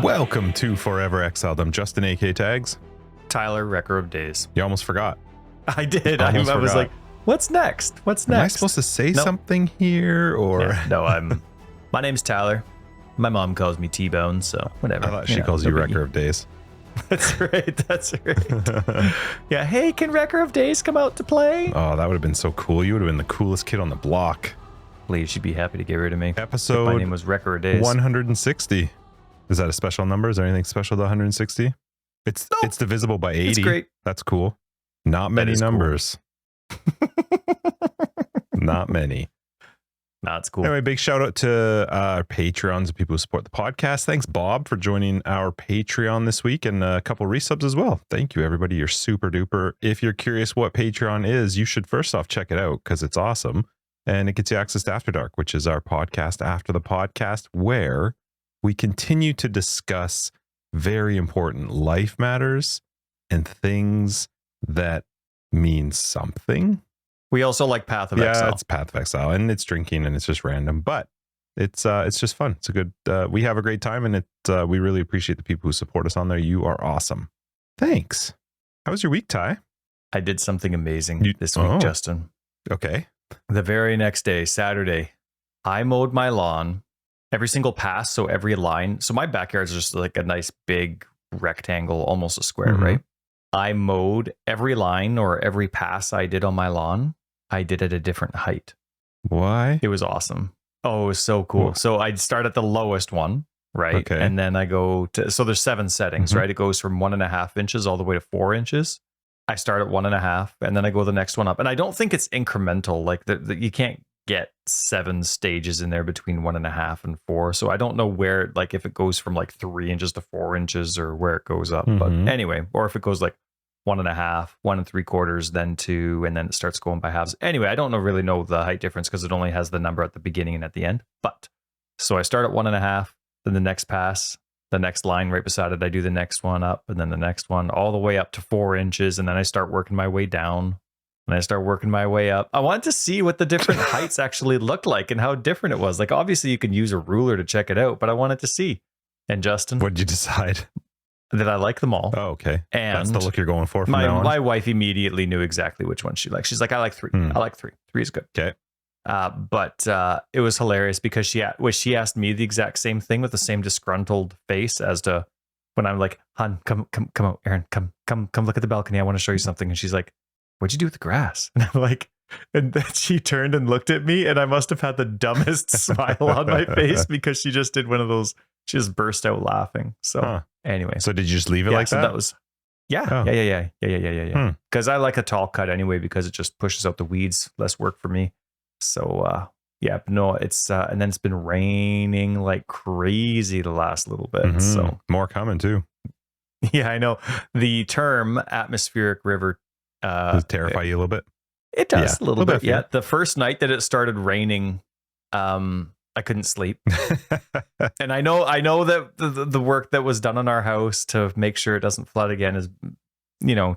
Welcome to Forever Exiled. I'm Justin, AK Tags. Tyler, Wrecker of Days. You almost forgot. I did. I was like, what's next? What's next? Am I supposed to say something here or? Yeah, no, my name's Tyler. My mom calls me T-Bone, so whatever. I thought she calls you Wrecker of Days. That's right. That's right. Yeah. Hey, can Wrecker of Days come out to play? Oh, that would have been so cool. You would have been the coolest kid on the block. Please, she'd be happy to get rid of me. Episode. If my name was Wrecker of Days. 160. Is that a special number? Is there anything special to 160? It's divisible by 80. It's great. That's cool. Not many numbers. Cool. Not many. That's cool. Anyway, big shout out to our Patreons and people who support the podcast. Thanks, Bob, for joining our Patreon this week, and a couple resubs as well. Thank you, everybody. You're super duper. If you're curious what Patreon is, you should first off check it out because it's awesome. And it gets you access to After Dark, which is our podcast after the podcast, where we continue to discuss very important life matters and things that mean something. We also like pathofexile. Yeah, it's pathofexile, and it's drinking, and it's just random, but it's just fun. It's a good. We have a great time, and we really appreciate the people who support us on there. You are awesome. Thanks. How was your week, Ty? I did something amazing this week, Justin. Okay. The very next day, Saturday, I mowed my lawn. Every single pass, so every line. So my backyard is just like a nice big rectangle, almost a square, right? I mowed every line or every pass I did on my lawn. I did at a different height. Why? It was awesome. Oh, it was so cool. So I'd start at the lowest one, right? Okay. And then I go to, so there's 7 settings, right? It goes from 1.5 inches all the way to 4 inches. I start at 1.5 and then I go the next one up. And I don't think it's incremental. Like you can't get 7 stages in there between 1.5 and 4. So I don't know where, like if it goes from like 3 inches to 4 inches or where it goes up. But anyway, or if it goes like 1.5, 1 3/4, then 2, and then it starts going by halves. Anyway, I don't really know the height difference because it only has the number at the beginning and at the end. But so I start at 1.5, then the next pass, the next line right beside it, I do the next one up, and then the next one all the way up to 4 inches, and then I start working my way down. And I start working my way up. I wanted to see what the different heights actually looked like and how different it was. Like, obviously, you can use a ruler to check it out, but I wanted to see. And Justin, what did you decide? That I like them all. Oh, okay. And that's the look you're going for from now on. My wife immediately knew exactly which one she liked. She's like, I like 3. I like 3. 3 is good. Okay. But it was hilarious because she asked me the exact same thing with the same disgruntled face as to when I'm like, hon, come out, Aaron, come look at the balcony. I want to show you something. And she's like, what'd you do with the grass? And I'm like, and then she turned and looked at me, and I must have had the dumbest smile on my face because she just did one of those. She just burst out laughing. So anyway, so did you just leave it like so that? That was yeah. Because I like a tall cut anyway because it just pushes out the weeds, less work for me. So it's and then it's been raining like crazy the last little bit. So more coming too. Yeah, I know. The term atmospheric river does it terrify you a little bit? It does a little bit. Yeah. The first night that it started raining, I couldn't sleep. And I know that the work that was done on our house to make sure it doesn't flood again is,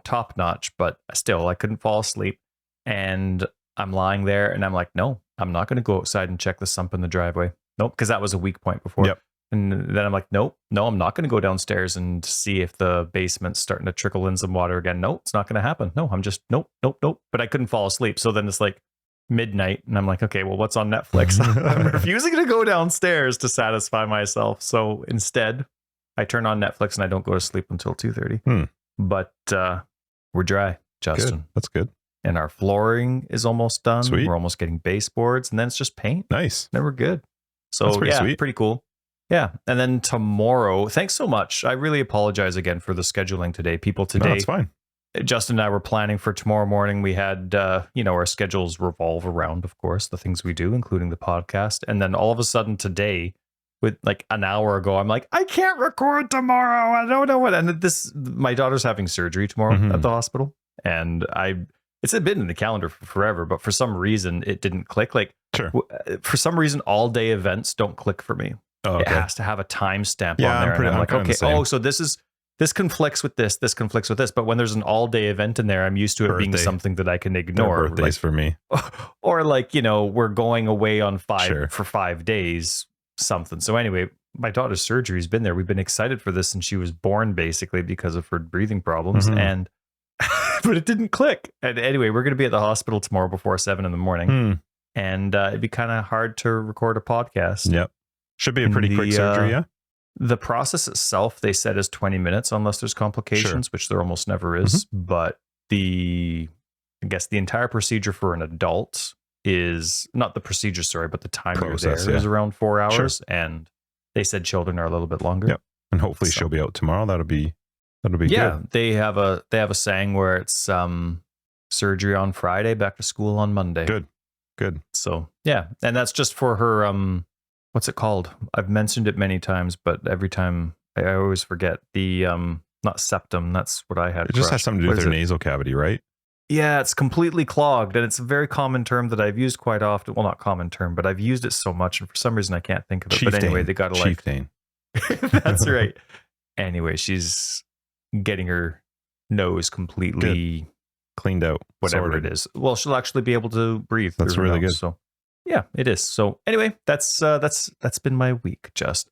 top notch, but still I couldn't fall asleep. And I'm lying there and I'm like, no, I'm not going to go outside and check the sump in the driveway. Nope. Because that was a weak point before. Yep. And then I'm like, no, I'm not going to go downstairs and see if the basement's starting to trickle in some water again. No, it's not going to happen. No, I'm just, nope. But I couldn't fall asleep. So then it's like midnight and I'm like, okay, well, what's on Netflix? I'm refusing to go downstairs to satisfy myself. So instead, I turn on Netflix and I don't go to sleep until 2:30. But we're dry, Justin. Good. That's good. And our flooring is almost done. Sweet. We're almost getting baseboards, and then it's just paint. Nice. Then we're good. So pretty sweet. Pretty cool. Yeah. And then tomorrow, thanks so much. I really apologize again for the scheduling today. People today. No, it's fine. Justin and I were planning for tomorrow morning. We had, our schedules revolve around, of course, the things we do, including the podcast. And then all of a sudden today, with like an hour ago, I'm like, I can't record tomorrow. I don't know what. And my daughter's having surgery tomorrow at the hospital. And it's been in the calendar for forever, but for some reason it didn't click. Like, sure. For some reason, all day events don't click for me. Oh, okay. It has to have a timestamp on there. And I'm like, okay, so this conflicts with this conflicts with this. But when there's an all-day event in there, I'm used to it being something that I can ignore. Birthdays for me. Or like, we're going away on for 5 days, something. So anyway, my daughter's surgery has been there. We've been excited for this, and she was born basically because of her breathing problems, and but it didn't click. And anyway, we're going to be at the hospital tomorrow before 7 a.m, and it'd be kind of hard to record a podcast. Yep, should be a pretty quick surgery. Yeah, the process itself, they said, is 20 minutes unless there's complications, which there almost never is. But I guess the entire procedure for an adult is not the procedure, sorry, but the time you're there is around 4 hours, and they said children are a little bit longer. Yep, and hopefully she'll be out tomorrow. That'll be good. They have a saying where it's surgery on Friday, back to school on Monday. Good. So yeah, and that's just for her. What's it called? I've mentioned it many times, but every time I always forget the not septum. That's what I had. It just has something to do with their nasal cavity, right? Yeah, it's completely clogged, and it's a very common term that I've used quite often. Well, not common term, but I've used it so much, and for some reason I can't think of it. But anyway, they got to like. That's right. Anyway, she's getting her nose completely cleaned out, whatever it is. Well, she'll actually be able to breathe. That's really good. So, yeah, it is. So, anyway, that's been my week.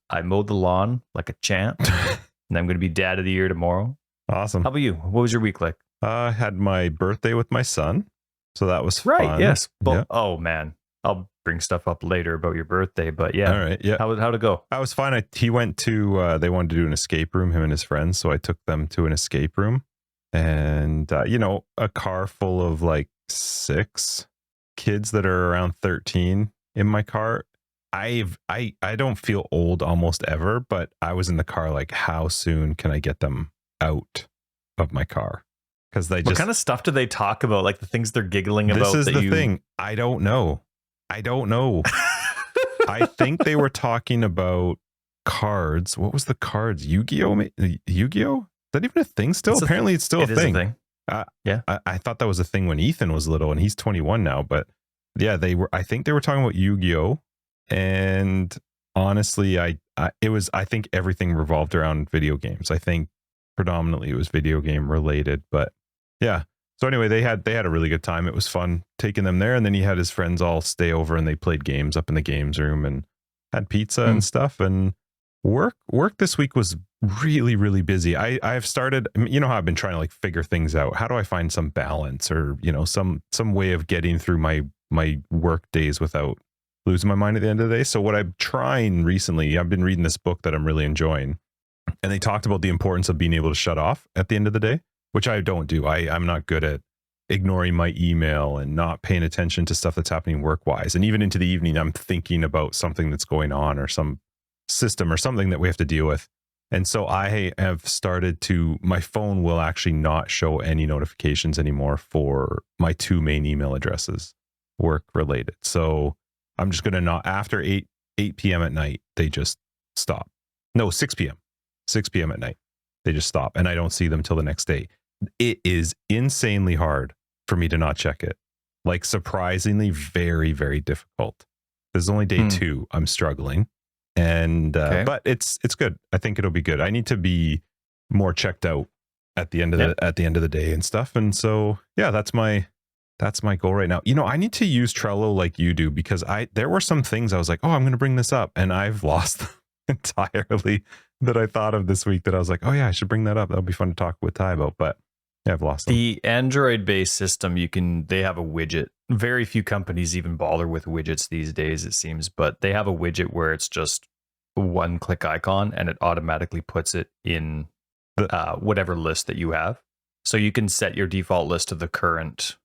I mowed the lawn like a champ, and I'm going to be dad of the year tomorrow. Awesome. How about you? What was your week like? I had my birthday with my son, so that was right. Fun. Yes. But, oh man, I'll bring stuff up later about your birthday. But yeah, all right. Yeah. How'd it go? I was fine. He went to. They wanted to do an escape room. Him and his friends. So I took them to an escape room, and a car full of like 6 kids that are around 13 in my car. I don't feel old almost ever, but I was in the car like, how soon can I get them out of my car? Because what kind of stuff do they talk about? Like the things they're giggling about? This is the thing. I don't know. I think they were talking about cards. What was the cards? Yu-Gi-Oh? Yu-Gi-Oh? Is that even a thing still? Apparently it's still a thing. Yeah. I thought that was a thing when Ethan was little, and he's 21 now. But yeah, I think they were talking about Yu-Gi-Oh. And honestly, I think everything revolved around video games. I think predominantly it was video game related, but yeah. So anyway, they had a really good time. It was fun taking them there, and then he had his friends all stay over, and they played games up in the games room and had pizza and stuff. And work this week was really, really busy. I've started, how I've been trying to like figure things out. How do I find some balance, or some way of getting through my work days without losing my mind at the end of the day? So what I'm trying recently, I've been reading this book that I'm really enjoying, and they talked about the importance of being able to shut off at the end of the day, which I don't do. I'm not good at ignoring my email and not paying attention to stuff that's happening work-wise. And even into the evening, I'm thinking about something that's going on, or some system or something that we have to deal with. And so I have started my phone will actually not show any notifications anymore for my 2 main email addresses, work related. So I'm just going to not, after 8 p.m. at night, they just stop. No, 6 p.m. 6 p.m. at night, they just stop, and I don't see them till the next day. It is insanely hard for me to not check it. Like, surprisingly very, very difficult. This is only day 2. I'm struggling, and but it's good. I think it'll be good. I need to be more checked out at the end of the day and stuff. And so yeah, that's my goal right now. I need to use Trello like you do, because there were some things I was like, oh, I'm going to bring this up, and I've lost them entirely that I thought of this week, that I was like, oh yeah, I should bring that up. That'll be fun to talk with Ty about. But yeah, I've lost them. The Android-based system, they have a widget. Very few companies even bother with widgets these days, it seems, but they have a widget where it's just a one-click icon, and it automatically puts it in whatever list that you have. So you can set your default list to the current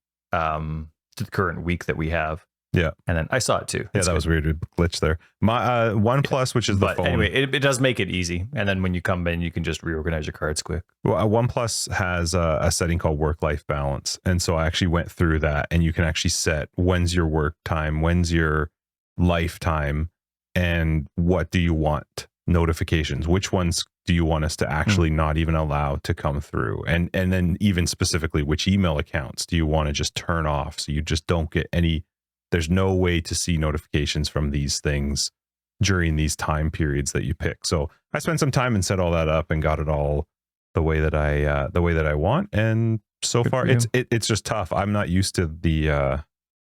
week that we have. Yeah. And then I saw it too. Yeah, that was weird. Glitch there. My OnePlus, which is the phone. Anyway, it does make it easy. And then when you come in, you can just reorganize your cards quick. Well, OnePlus has a setting called work-life balance. And so I actually went through that, and you can actually set when's your work time, when's your life time, and what do you want notifications? Which ones do you want us to actually not even allow to come through? And then even specifically, which email accounts do you want to just turn off, so you just don't get any. There's no way to see notifications from these things during these time periods that you pick. So I spent some time and set all that up and got it all the way that I want. And so far it's just tough. I'm not used to the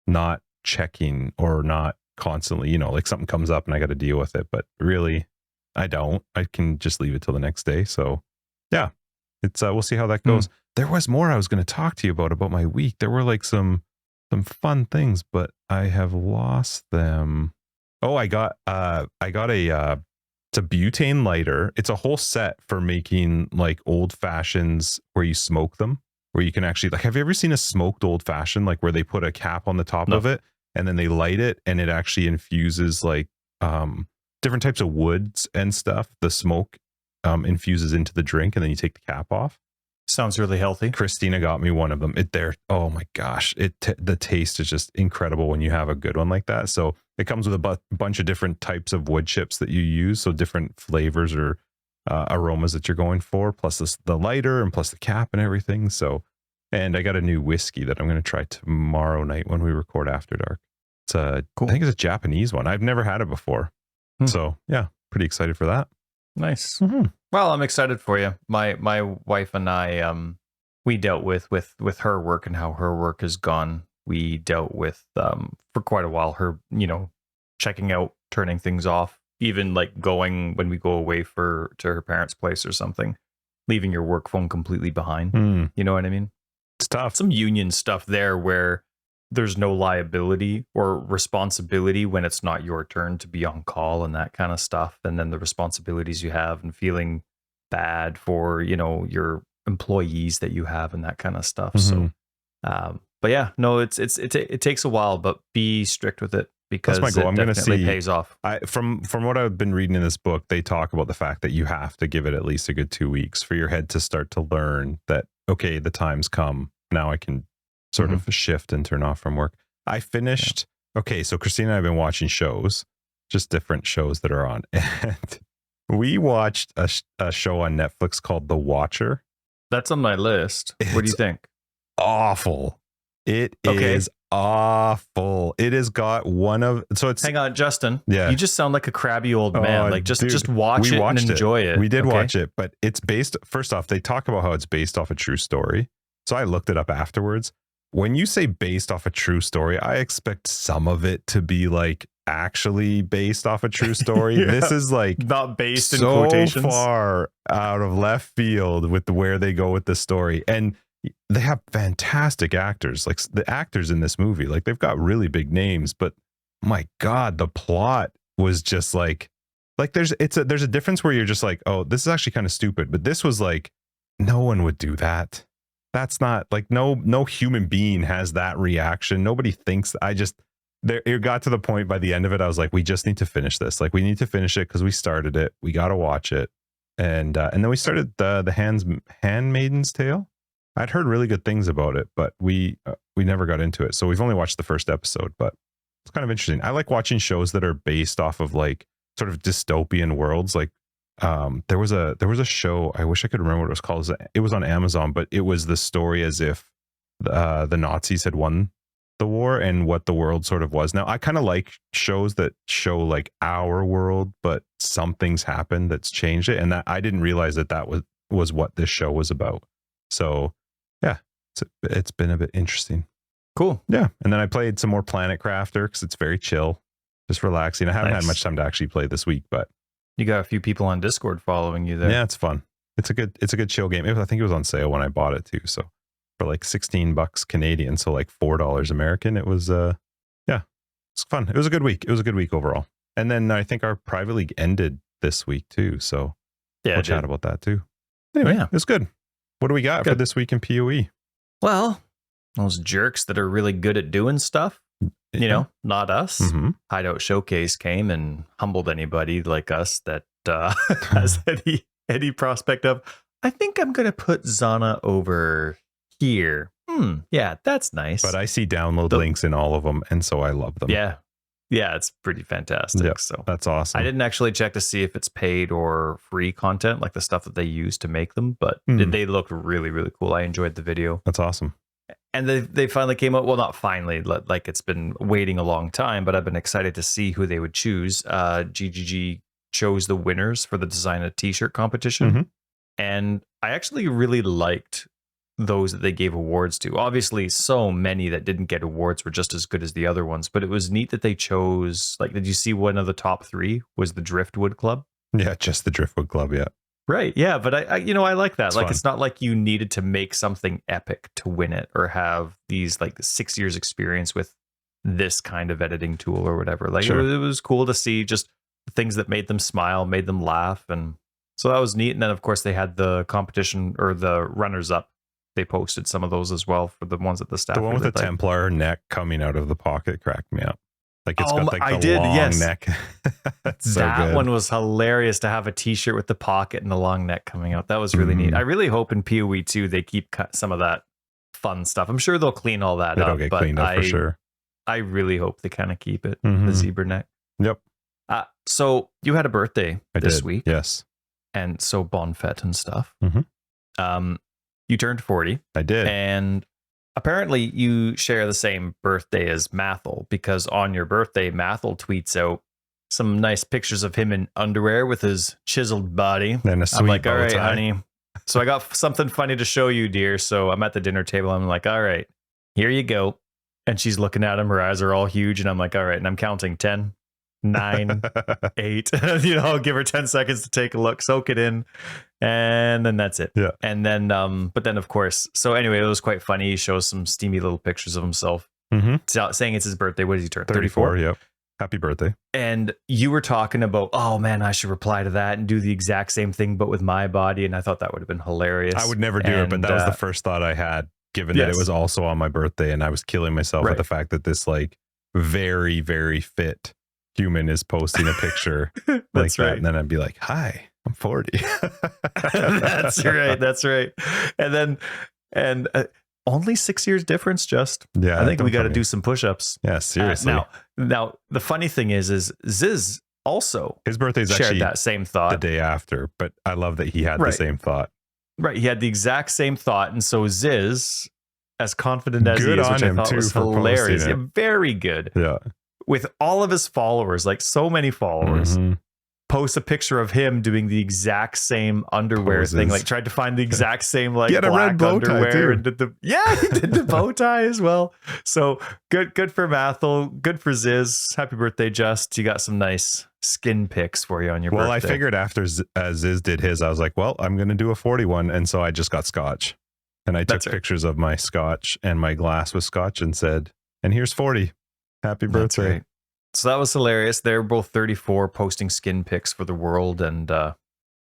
not checking or not constantly, like something comes up and I got to deal with it. But really, I don't. I can just leave it till the next day. So yeah, it's we'll see how that goes. There was more I was going to talk to you about my week. There were like some fun things, but I have lost them. Oh, I got a it's a butane lighter. It's a whole set for making like old fashions where you smoke them, where you can actually like, have you ever seen a smoked old fashioned, like where they put a cap on the top of it and then they light it and it actually infuses like different types of woods and stuff. The smoke infuses into the drink and then you take the cap off. Sounds really healthy. Christina got me one of them. Oh my gosh, the taste is just incredible when you have a good one like that. So it comes with a bunch of different types of wood chips that you use, so different flavors or aromas that you're going for, plus the lighter and plus the cap and everything. So, and I got a new whiskey that I'm going to try tomorrow night when we record After Dark. It's cool. I think it's a Japanese one. I've never had it before. So yeah, pretty excited for that. Nice. Well, I'm excited for you. My wife and I, we dealt with her work and how her work has gone. We dealt with for quite a while her, checking out, turning things off, even like going when we go away to her parents' place or something, leaving your work phone completely behind. You know what I mean? It's tough. Some union stuff there where there's no liability or responsibility when it's not your turn to be on call and that kind of stuff. And then the responsibilities you have and feeling bad for, your employees that you have and that kind of stuff. So, but yeah, no, it takes a while, but be strict with it because that's my goal. It definitely pays off. From what I've been reading in this book, they talk about the fact that you have to give it at least a good 2 weeks for your head to start to learn that, okay, the time's come. Now I can sort of shift and turn off from work. I finished. Okay, so Christina and I have been watching shows, just different shows that are on. And we watched a show on Netflix called The Watcher. That's on my list. What do you think? Awful. It is awful. It has got one of, so it's, hang on, Justin. Yeah. You just sound like a crabby old man. Like just watch it and enjoy it. We did watch it, but it's based, first off, they talk about how it's based off a true story. So I looked it up afterwards. When you say based off a true story, I expect some of it to be like actually based off a true story. This is like not based in quotations. So far out of left field with where they go with the story. And they have fantastic actors. Like the actors in this movie, like they've got really big names, but my God, the plot was just like there's a difference where you're just like, oh, this is actually kind of stupid. But this was like, no one would do that. That's not like no human being has that reaction. Nobody thinks. It got to the point by the end of it. I was like, we just need to finish this. Like we need to finish it because we started it. We got to watch it. And then we started the Handmaid's Tale. I'd heard really good things about it, but we never got into it. So we've only watched the first episode, but it's kind of interesting. I like watching shows that are based off of like sort of dystopian worlds. Like there was a show, I wish I could remember what it was called. It was on Amazon, but it was the story as if the Nazis had won the war and what the world sort of was. Now I kind of like shows that show like our world, but something's happened that's changed it, and that I didn't realize that was what this show was about. So yeah, it's been a bit interesting. Cool. Yeah, and then I played some more Planet Crafter because it's very chill, just relaxing. I haven't had much time to actually play this week, but you got a few people on Discord following you there. Yeah, it's fun. It's a good chill game. I think it was on sale when I bought it too. So for like $16 Canadian, so like $4 American, it was it's fun. It was a good week. It was a good week overall. And then I think our private league ended this week too. So yeah, we'll chat about that too. Anyway, it was good. What do we got for this week in PoE? Well, those jerks that are really good at doing stuff. Not us. Hideout Showcase came and humbled anybody like us that has any prospect of, I think I'm going to put Zana over here. Yeah, that's nice. But I see download links in all of them, and so I love them. Yeah, it's pretty fantastic. Yep, so that's awesome. I didn't actually check to see if it's paid or free content, like the stuff that they use to make them, but they look really, really cool. I enjoyed the video. That's awesome. And they finally came out. Well, not finally, like it's been waiting a long time, but I've been excited to see who they would choose. GGG chose the winners for the design a t-shirt competition. And I actually really liked those that they gave awards to. Obviously, so many that didn't get awards were just as good as the other ones, but it was neat that they chose, like, did you see one of the top 3 was the Driftwood Club? Yeah, just the Driftwood Club. Yeah. Right. Yeah. But I I like that. It's like, fun. it's not like you needed to make something epic to win it or have these like 6 years experience with this kind of editing tool or whatever. Like, Sure. it was cool to see just things that made them smile, made them laugh. And so that was neat. And then, of course, they had the competition or the runners up. They posted some of those as well for the ones at the staff. The one with the Templar neck coming out of the pocket cracked me up. Like it's got like the long neck. So that good. one was hilarious to have a t-shirt with the pocket and the long neck coming out. That was really neat. I really hope in PoE 2 they keep some of that fun stuff. I'm sure they'll clean all that up. It'll get cleaned up for sure. I really hope they kind of keep it, the zebra neck. Yep. So you had a birthday this week. Yes. And so bon fete and stuff. Mm-hmm. You turned 40. I did. And apparently you share the same birthday as Mathel, because on your birthday, Mathel tweets out some nice pictures of him in underwear with his chiseled body. And a sweet I'm like, bow all right, tie. honey. So I got something funny to show you, dear. So I'm at the dinner table. I'm like, all right, here you go. And she's looking at him. Her eyes are all huge. And I'm like, all right. And I'm counting 10, 9, 8. I'll give her 10 seconds to take a look, soak it in. And then that's it. Yeah. And then, but then of course, so anyway, it was quite funny. He shows some steamy little pictures of himself saying it's his birthday. What did he turn? 34. Yep. Happy birthday. And you were talking about, oh man, I should reply to that and do the exact same thing, but with my body. And I thought that would have been hilarious. I would never do it, but that was the first thought I had, given that it was also on my birthday, and I was killing myself with the fact that this like very, very fit human is posting a picture like that. And then I'd be like, hi, I'm 40. That's right. That's right. And then, only 6 years difference, just. Yeah. I think we got to do some push-ups. Yeah, seriously. Now, the funny thing is Ziz also his birthday's shared actually that same thought the day after, but I love that he had the same thought. Right. He had the exact same thought. And so Ziz, as confident as he is, which I thought was hilarious. Yeah, very good. Yeah. With all of his followers, like so many followers, post a picture of him doing the exact same underwear thing. Like tried to find the exact same like black a red bow underwear. Tie too. And did he did the bow tie as well. So good for Mathel. Good for Ziz. Happy birthday, Just. You got some nice skin pics for you on your birthday. Well, I figured after Ziz did his, I was like, well, I'm going to do a 41. And so I just got scotch. And I took pictures of my scotch and my glass with scotch and said, and here's 40. Happy birthday. Right. So that was hilarious. They're both 34 posting skin pics for the world, and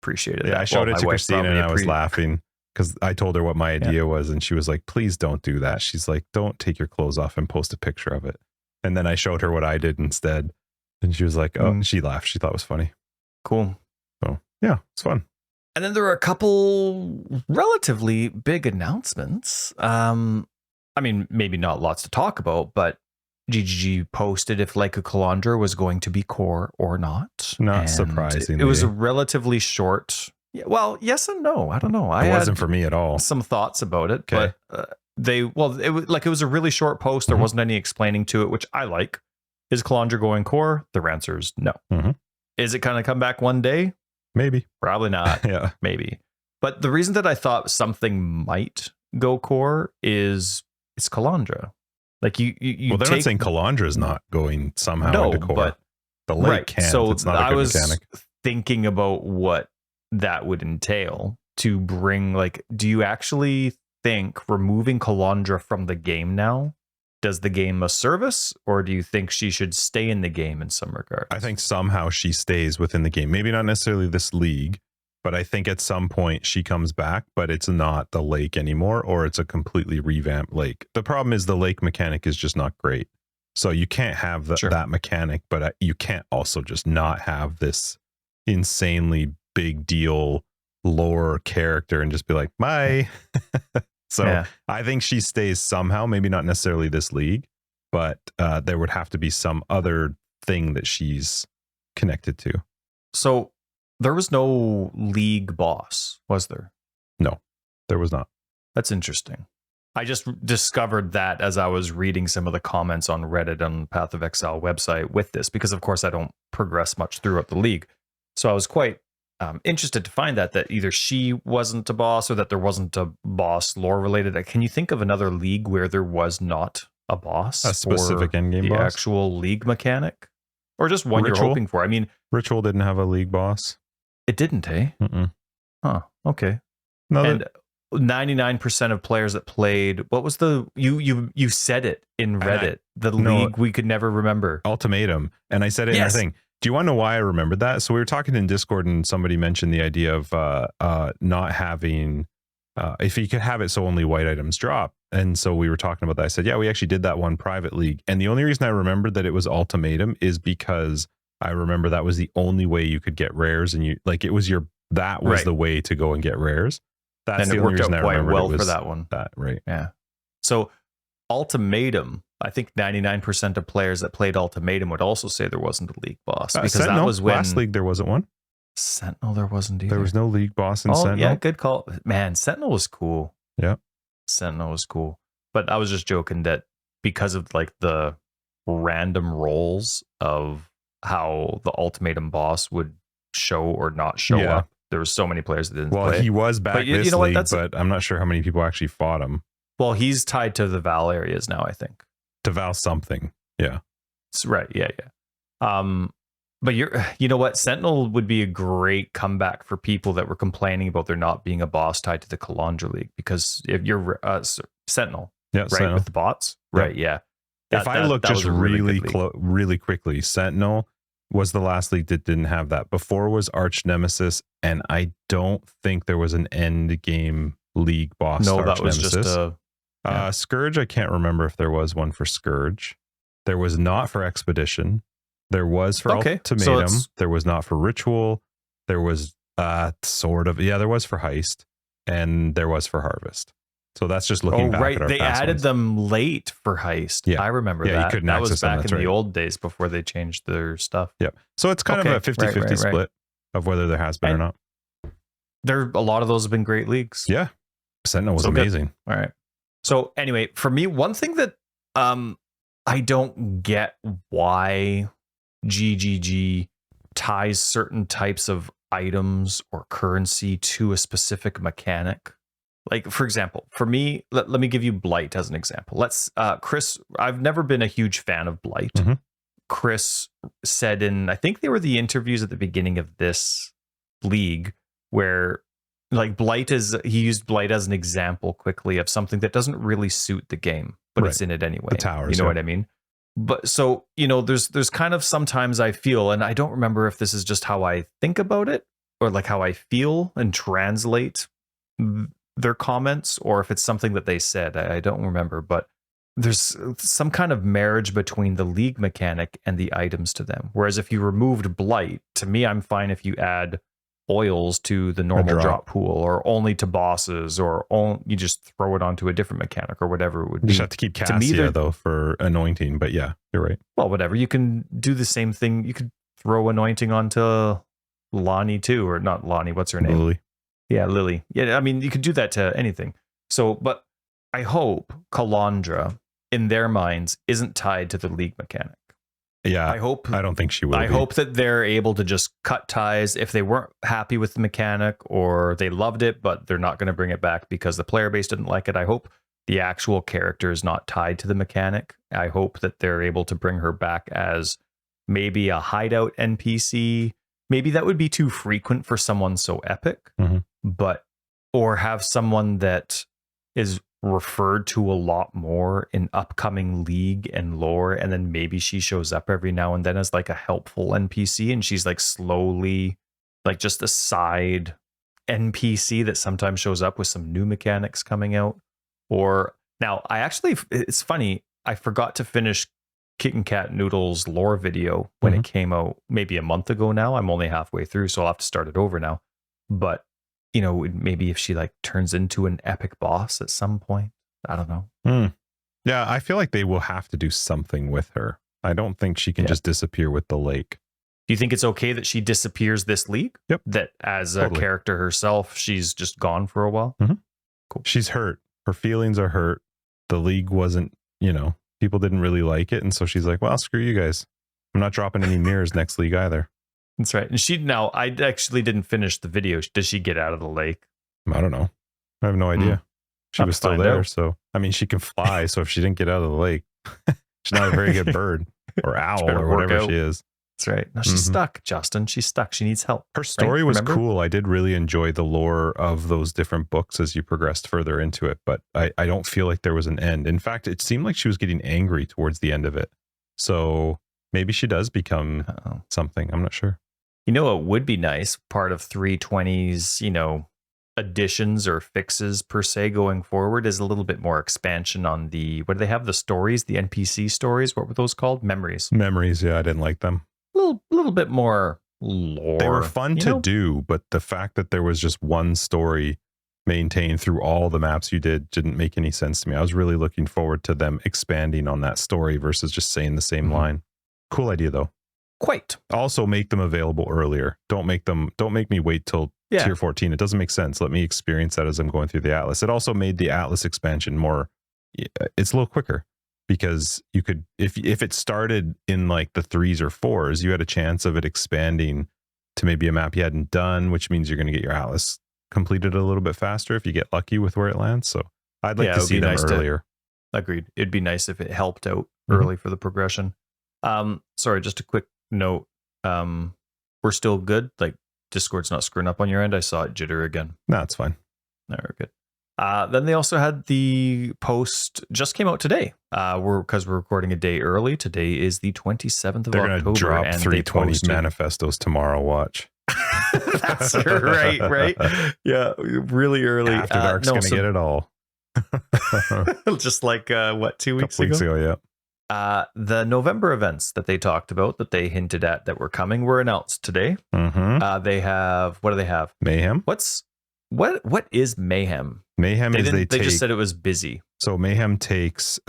appreciated that. I showed it to Christina and I was laughing because I told her what my idea was. And she was like, please don't do that. She's like, don't take your clothes off and post a picture of it. And then I showed her what I did instead. And she was like, oh, she laughed. She thought it was funny. Cool. So yeah, it's fun. And then there were a couple relatively big announcements. I mean, maybe not lots to talk about, but GGG posted if Lake of Kalandra was going to be core or not. Not surprisingly. It was a relatively short. Well, yes and no. I don't know. It wasn't for me at all. Some thoughts about it, but it was a really short post. There wasn't any explaining to it, which I like. Is Kalandra going core? The answer is no. Is it going to come back one day? Maybe. Probably not. Yeah. Maybe. But the reason that I thought something might go core is it's Kalandra. Like you well, they're not saying Kalandra is not going somehow into core. But the lake can't. So it's not a good mechanic. Thinking about what that would entail to bring, like, do you actually think removing Kalandra from the game now does the game a service, or do you think she should stay in the game in some regard? I think somehow she stays within the game. Maybe not necessarily this league, but I think at some point she comes back, but it's not the lake anymore, or it's a completely revamped lake. The problem is the lake mechanic is just not great. So you can't have that mechanic, but you can't also just not have this insanely big deal lore character and just be like, bye. So I think she stays somehow, maybe not necessarily this league, but there would have to be some other thing that she's connected to. So there was no league boss, was there? No, there was not. That's interesting. I just discovered that as I was reading some of the comments on Reddit on PathofExile website with this, because of course I don't progress much throughout the league. So I was quite interested to find that either she wasn't a boss or that there wasn't a boss lore related. Can you think of another league where there was not a boss? A specific endgame boss? The actual league mechanic? Or just one Ritual? you're hoping for? I mean, Ritual didn't have a league boss. It didn't, eh? Mm-mm. Huh. Okay. No, And 99% of players that played, what was the you said it in Reddit, league we could never remember. Ultimatum. And I said it in our thing. Do you want to know why I remembered that? So we were talking in Discord and somebody mentioned the idea of not having if you could have it so only white items drop. And so we were talking about that. I said, yeah, we actually did that one private league. And the only reason I remembered that it was ultimatum is because I remember that was the only way you could get rares, and it was the way to go and get rares. That's and the it only worked reason out I quite remember well for that one. Right. Yeah. So ultimatum, I think 99% of players that played ultimatum would also say there wasn't a league boss, because Sentinel, that was when last league there wasn't one. Sentinel there wasn't either. There was no league boss in Sentinel. Yeah, good call. Man, Sentinel was cool. Yeah. Sentinel was cool. But I was just joking that because of like the random rolls of how the ultimatum boss would show or not show up, there were so many players that didn't play. He was back this league, but I'm not sure how many people actually fought him. Well, he's tied to the Val areas now, I think. To Val something. Yeah. Right. Yeah. But you know what? Sentinel would be a great comeback for people that were complaining about there not being a boss tied to the Kalandra League, because if you're Sentinel, right, Sentinel. With the bots, right? Yeah. If I look just really quickly, Sentinel was the last league that didn't have that. Before was Arch Nemesis, and I don't think there was an end game league boss. No, Arch that was Nemesis. just Scourge. I can't remember if there was one for Scourge. There was not for Expedition. There was for Ultimatum. There was not for Ritual. There was there was for Heist, and there was for Harvest. So that's just looking back at our they past added ones. them late for Heist. Yeah, I remember that. You couldn't that access was them, back in the old days before they changed their stuff. Yep. So it's kind of a 50-50 split of whether there has been or not. A lot of those have been great leagues. Yeah. Sentinel was amazing. Good. All right. So anyway, for me, one thing that I don't get why GGG ties certain types of items or currency to a specific mechanic. Like, for example, for me, let me give you Blight as an example. Chris, I've never been a huge fan of Blight. Mm-hmm. Chris said I think they were the interviews at the beginning of this league where like he used Blight as an example quickly of something that doesn't really suit the game, but it's in it anyway. The towers. You know what I mean? But so, there's kind of sometimes I feel, and I don't remember if this is just how I think about it or like how I feel and translate their comments, or if it's something that they said. I don't remember, but there's some kind of marriage between the league mechanic and the items to them. Whereas if you removed Blight, to me, I'm fine if you add oils to the normal drop pool, or only to bosses, or you just throw it onto a different mechanic or whatever it would be. You just have to keep Cassia though for anointing, but yeah, you're right. Well, whatever. You can do the same thing. You could throw anointing onto Lonnie too, or not Lonnie. What's her name? Lily. Yeah, Lily. Yeah, I mean, you could do that to anything. So, but I hope Kalandra, in their minds, isn't tied to the league mechanic. Yeah, I don't think she will. I hope that they're able to just cut ties if they weren't happy with the mechanic, or they loved it, but they're not going to bring it back because the player base didn't like it. I hope the actual character is not tied to the mechanic. I hope that they're able to bring her back as maybe a hideout NPC. Maybe that would be too frequent for someone so epic, or have someone that is referred to a lot more in upcoming league and lore, and then maybe she shows up every now and then as like a helpful NPC, and she's like slowly like just a side NPC that sometimes shows up with some new mechanics coming out. Or now it's funny, I forgot to finish Kitten Cat Noodle's lore video when it came out maybe a month ago now. I'm only halfway through, so I'll have to start it over now. But maybe if she like turns into an epic boss at some point, I don't know. Yeah, I feel like they will have to do something with her. I don't think she can just disappear with the lake. Do you think it's okay that she disappears this league? Yep. That as a character herself, she's just gone for a while? Mm-hmm. Cool. She's hurt. Her feelings are hurt. The league wasn't, people didn't really like it. And so she's like, well, screw you guys. I'm not dropping any mirrors next league either. That's right. And I actually didn't finish the video. Does she get out of the lake? I don't know. I have no idea. She was still there. So, I mean, she can fly. So if she didn't get out of the lake, she's not a very good bird or owl or whatever she is. That's right. No, she's stuck, Justin. She's stuck. She needs help. Her story right? was Remember? cool. I did really enjoy the lore of those different books as you progressed further into it, but I don't feel like there was an end. In fact, it seemed like she was getting angry towards the end of it. So maybe she does become something. I'm not sure. You know, it would be nice, part of 320's, additions or fixes per se going forward is a little bit more expansion on what do they have? The stories, the NPC stories. What were those called? Memories. Memories. Yeah, I didn't like them. Little bit more lore. They were fun to do, but the fact that there was just one story maintained through all the maps you didn't make any sense to me. I was really looking forward to them expanding on that story versus just saying the same line. Cool idea though. Quite. Also make them available earlier. Don't make me wait till tier 14. It doesn't make sense. Let me experience that as I'm going through the Atlas. It also made the Atlas expansion more, it's a little quicker because you could, if it started in like the 3s or 4s, you had a chance of it expanding to maybe a map you hadn't done, which means you're going to get your Atlas completed a little bit faster if you get lucky with where it lands. So I'd like to see them earlier. Agreed. It'd be nice if it helped out early for the progression. Sorry, just a quick note. We're still good. Like Discord's not screwing up on your end. I saw it jitter again. No, it's fine. No, we're good. Then they also had the post just came out today. Because we're recording a day early. Today is the 27th of They're October. They're going to drop 320 manifestos tomorrow. Watch. That's right. Yeah, really early. After Dark's going to get it all. Just like 2 weeks ago? Weeks ago, yeah. The November events that they talked about, that they hinted at that were coming, were announced today. They have, what do they have? Mayhem. What is Mayhem? Mayhem they just said it was busy. So Mayhem takes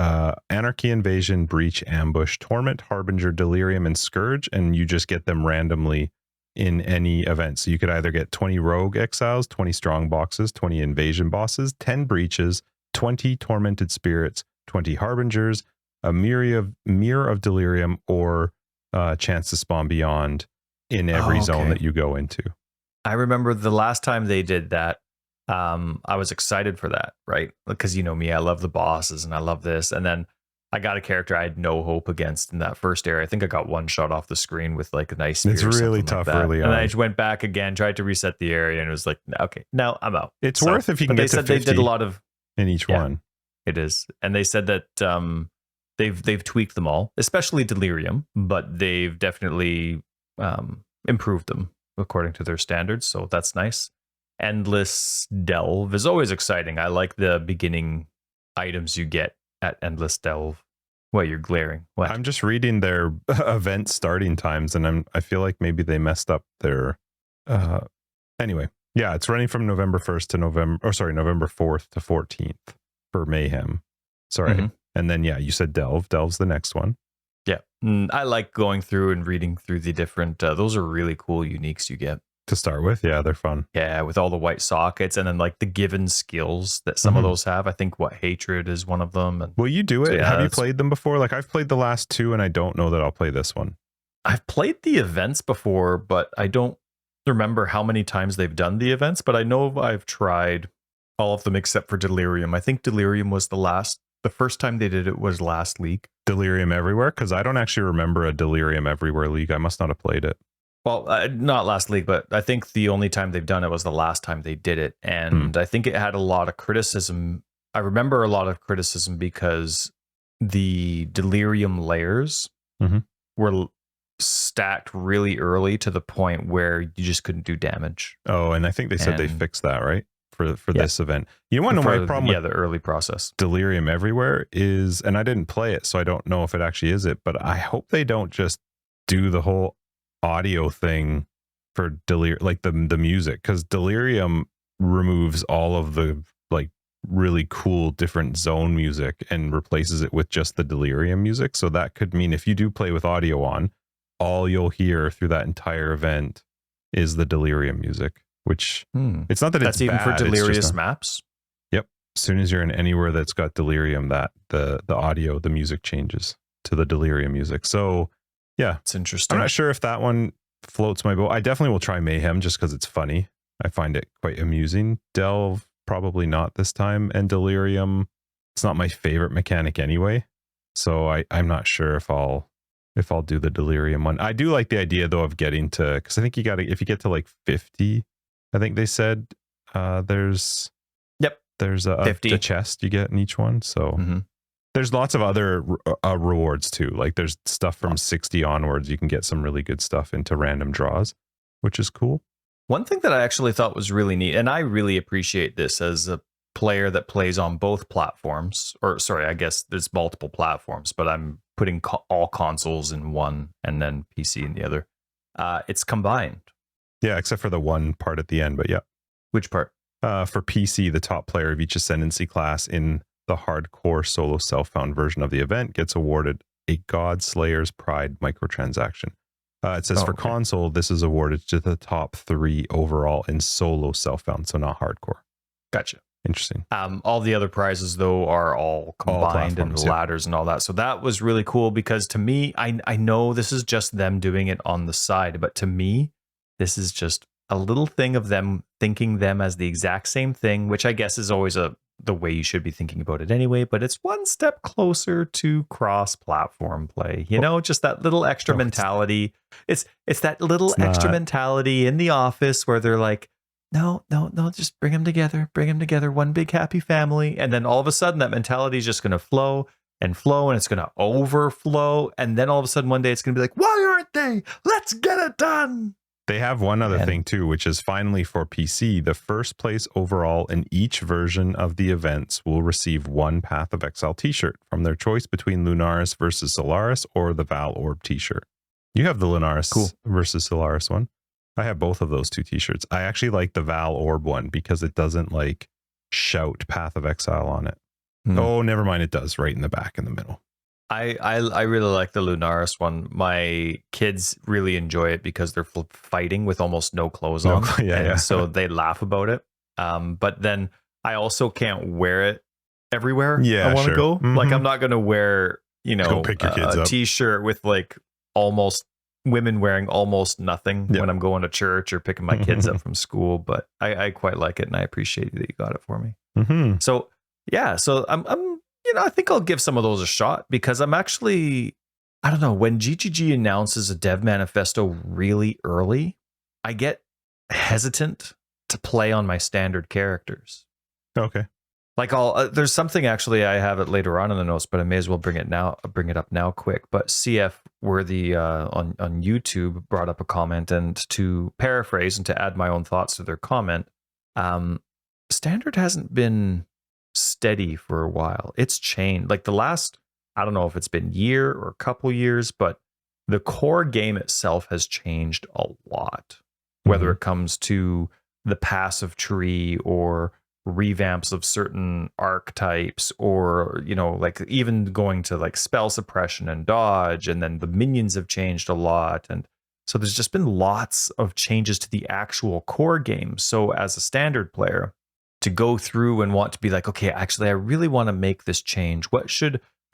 Anarchy, Invasion, Breach, Ambush, Torment, Harbinger, Delirium, and Scourge, and you just get them randomly in any event. So you could either get 20 Rogue Exiles, 20 Strong Boxes, 20 Invasion Bosses, 10 Breaches, 20 Tormented Spirits, 20 Harbingers, a Mirror of Delirium, or Chance to Spawn Beyond in every zone that you go into. I remember the last time they did that, I was excited for that, right? Because you know me, I love the bosses and I love this. And then I got a character I had no hope against in that first area. I think I got one shot off the screen with like a nice spear. It's really tough early on. And I just went back again, tried to reset the area, and it was like, okay, no, I'm out. It's worth if you can get to 50 they did a lot of in each one. It is. And they said that they've tweaked them all, especially Delirium, but they've definitely improved them according to their standards. So that's nice. Endless Delve is always exciting. I like the beginning items you get at Endless Delve. What, you're glaring? What? I'm just reading their event starting times, and I feel like maybe they messed up their. Anyway, yeah, it's running from November 1st to November 4th to 14th for Mayhem. Sorry, and then you said Delve. Delve's the next one. Yeah, I like going through and reading through the different. Those are really cool uniques you get to start with. Yeah, they're fun. Yeah, with all the white sockets and then like the given skills that some of those have. I think Hatred is one of them. And will you do it? So, have you played them before? Like I've played the last two and I don't know that I'll play this one. I've played the events before, but I don't remember how many times they've done the events, but I know I've tried all of them except for Delirium. I think Delirium was the first time they did it was last league. Delirium Everywhere? Because I don't actually remember a Delirium Everywhere league. I must not have played it. Well, not last league, but I think the only time they've done it was the last time they did it. And I think it had a lot of criticism. I remember a lot of criticism because the Delirium layers were stacked really early to the point where you just couldn't do damage. Oh, and I think they said they fixed that, right? For this event. You want to know my problem with the early process. Delirium Everywhere is, and I didn't play it, so I don't know if it actually is it, but I hope they don't just do the whole audio thing for Delirium, like the music, because Delirium removes all of the like really cool different zone music and replaces it with just the Delirium music. So that could mean if you do play with audio on, all you'll hear through that entire event is the Delirium music, which it's not that that's it's even bad, for delirious maps. Yep. As soon as you're in anywhere that's got Delirium, that the audio, the music changes to the Delirium music. So yeah, it's interesting. I'm not sure if that one floats my boat. I definitely will try Mayhem just because it's funny. I find it quite amusing. Delve, probably not this time. And Delirium, it's not my favorite mechanic anyway. So I'm not sure if I'll if I'll do the delirium one. I do like the idea though of getting to, because I think you got to, if you get to like 50, I think they said there's a 50. a chest you get in each one. So there's lots of other rewards too. Like there's stuff from 60 onwards. You can get some really good stuff into random draws, which is cool. One thing that I actually thought was really neat, and I really appreciate this as a player that plays on both platforms, or sorry, I guess there's multiple platforms, but I'm putting all consoles in one and then PC in the other. It's combined. Yeah, except for the one part at the end, but yeah. Which part? For PC, the top player of each ascendancy class in the hardcore solo self-found version of the event gets awarded a God Slayer's Pride microtransaction. It says for console, this is awarded to the top 3 overall in solo self-found, so not hardcore. Gotcha. Interesting. All the other prizes, though, are all combined and the ladders and all that. So that was really cool because to me, I know this is just them doing it on the side, but to me, this is just a little thing of them thinking them as the exact same thing, which I guess is always the way you should be thinking about it anyway, but it's one step closer to cross-platform play. You know, just that little extra mentality. It's that little extra mentality in the office where they're like, no, just bring them together, one big happy family. And then all of a sudden that mentality is just going to flow, and it's going to overflow. And then all of a sudden one day it's going to be like, why aren't they? Let's get it done. They have one other thing too, which is finally for PC, the first place overall in each version of the events will receive one Path of Exile t-shirt from their choice between Lunaris versus Solaris or the Val Orb t-shirt. You have the Lunaris versus Solaris one. I have both of those 2 t-shirts. I actually like the Val Orb one because it doesn't like shout Path of Exile on it. Oh, never mind. It does right in the back in the middle. I really like the Lunaris one. My kids really enjoy it because they're fighting with almost no clothes on. So they laugh about it. But then I also can't wear it everywhere I want to go. Like I'm not going to wear, go pick your kids up. T-shirt with like almost women wearing almost nothing when I'm going to church or picking my kids up from school. But I quite like it and I appreciate that you got it for me. So yeah, so I'm I think I'll give some of those a shot because I'm actually, I don't know, when GGG announces a dev manifesto really early, I get hesitant to play on my standard characters. Okay. Like there's something actually, I have it later on in the notes, but I may as well bring it up now quick. But CF Worthy on YouTube brought up a comment, and to paraphrase and to add my own thoughts to their comment, standard hasn't been steady for a while. It's changed. Like the last, I don't know if it's been year or a couple years, but the core game itself has changed a lot. Whether it comes to the passive tree or revamps of certain archetypes, or like even going to like spell suppression and dodge, and then the minions have changed a lot, and so there's just been lots of changes to the actual core game. So as a standard player, to go through and want to be like, okay, actually I really want to make this change.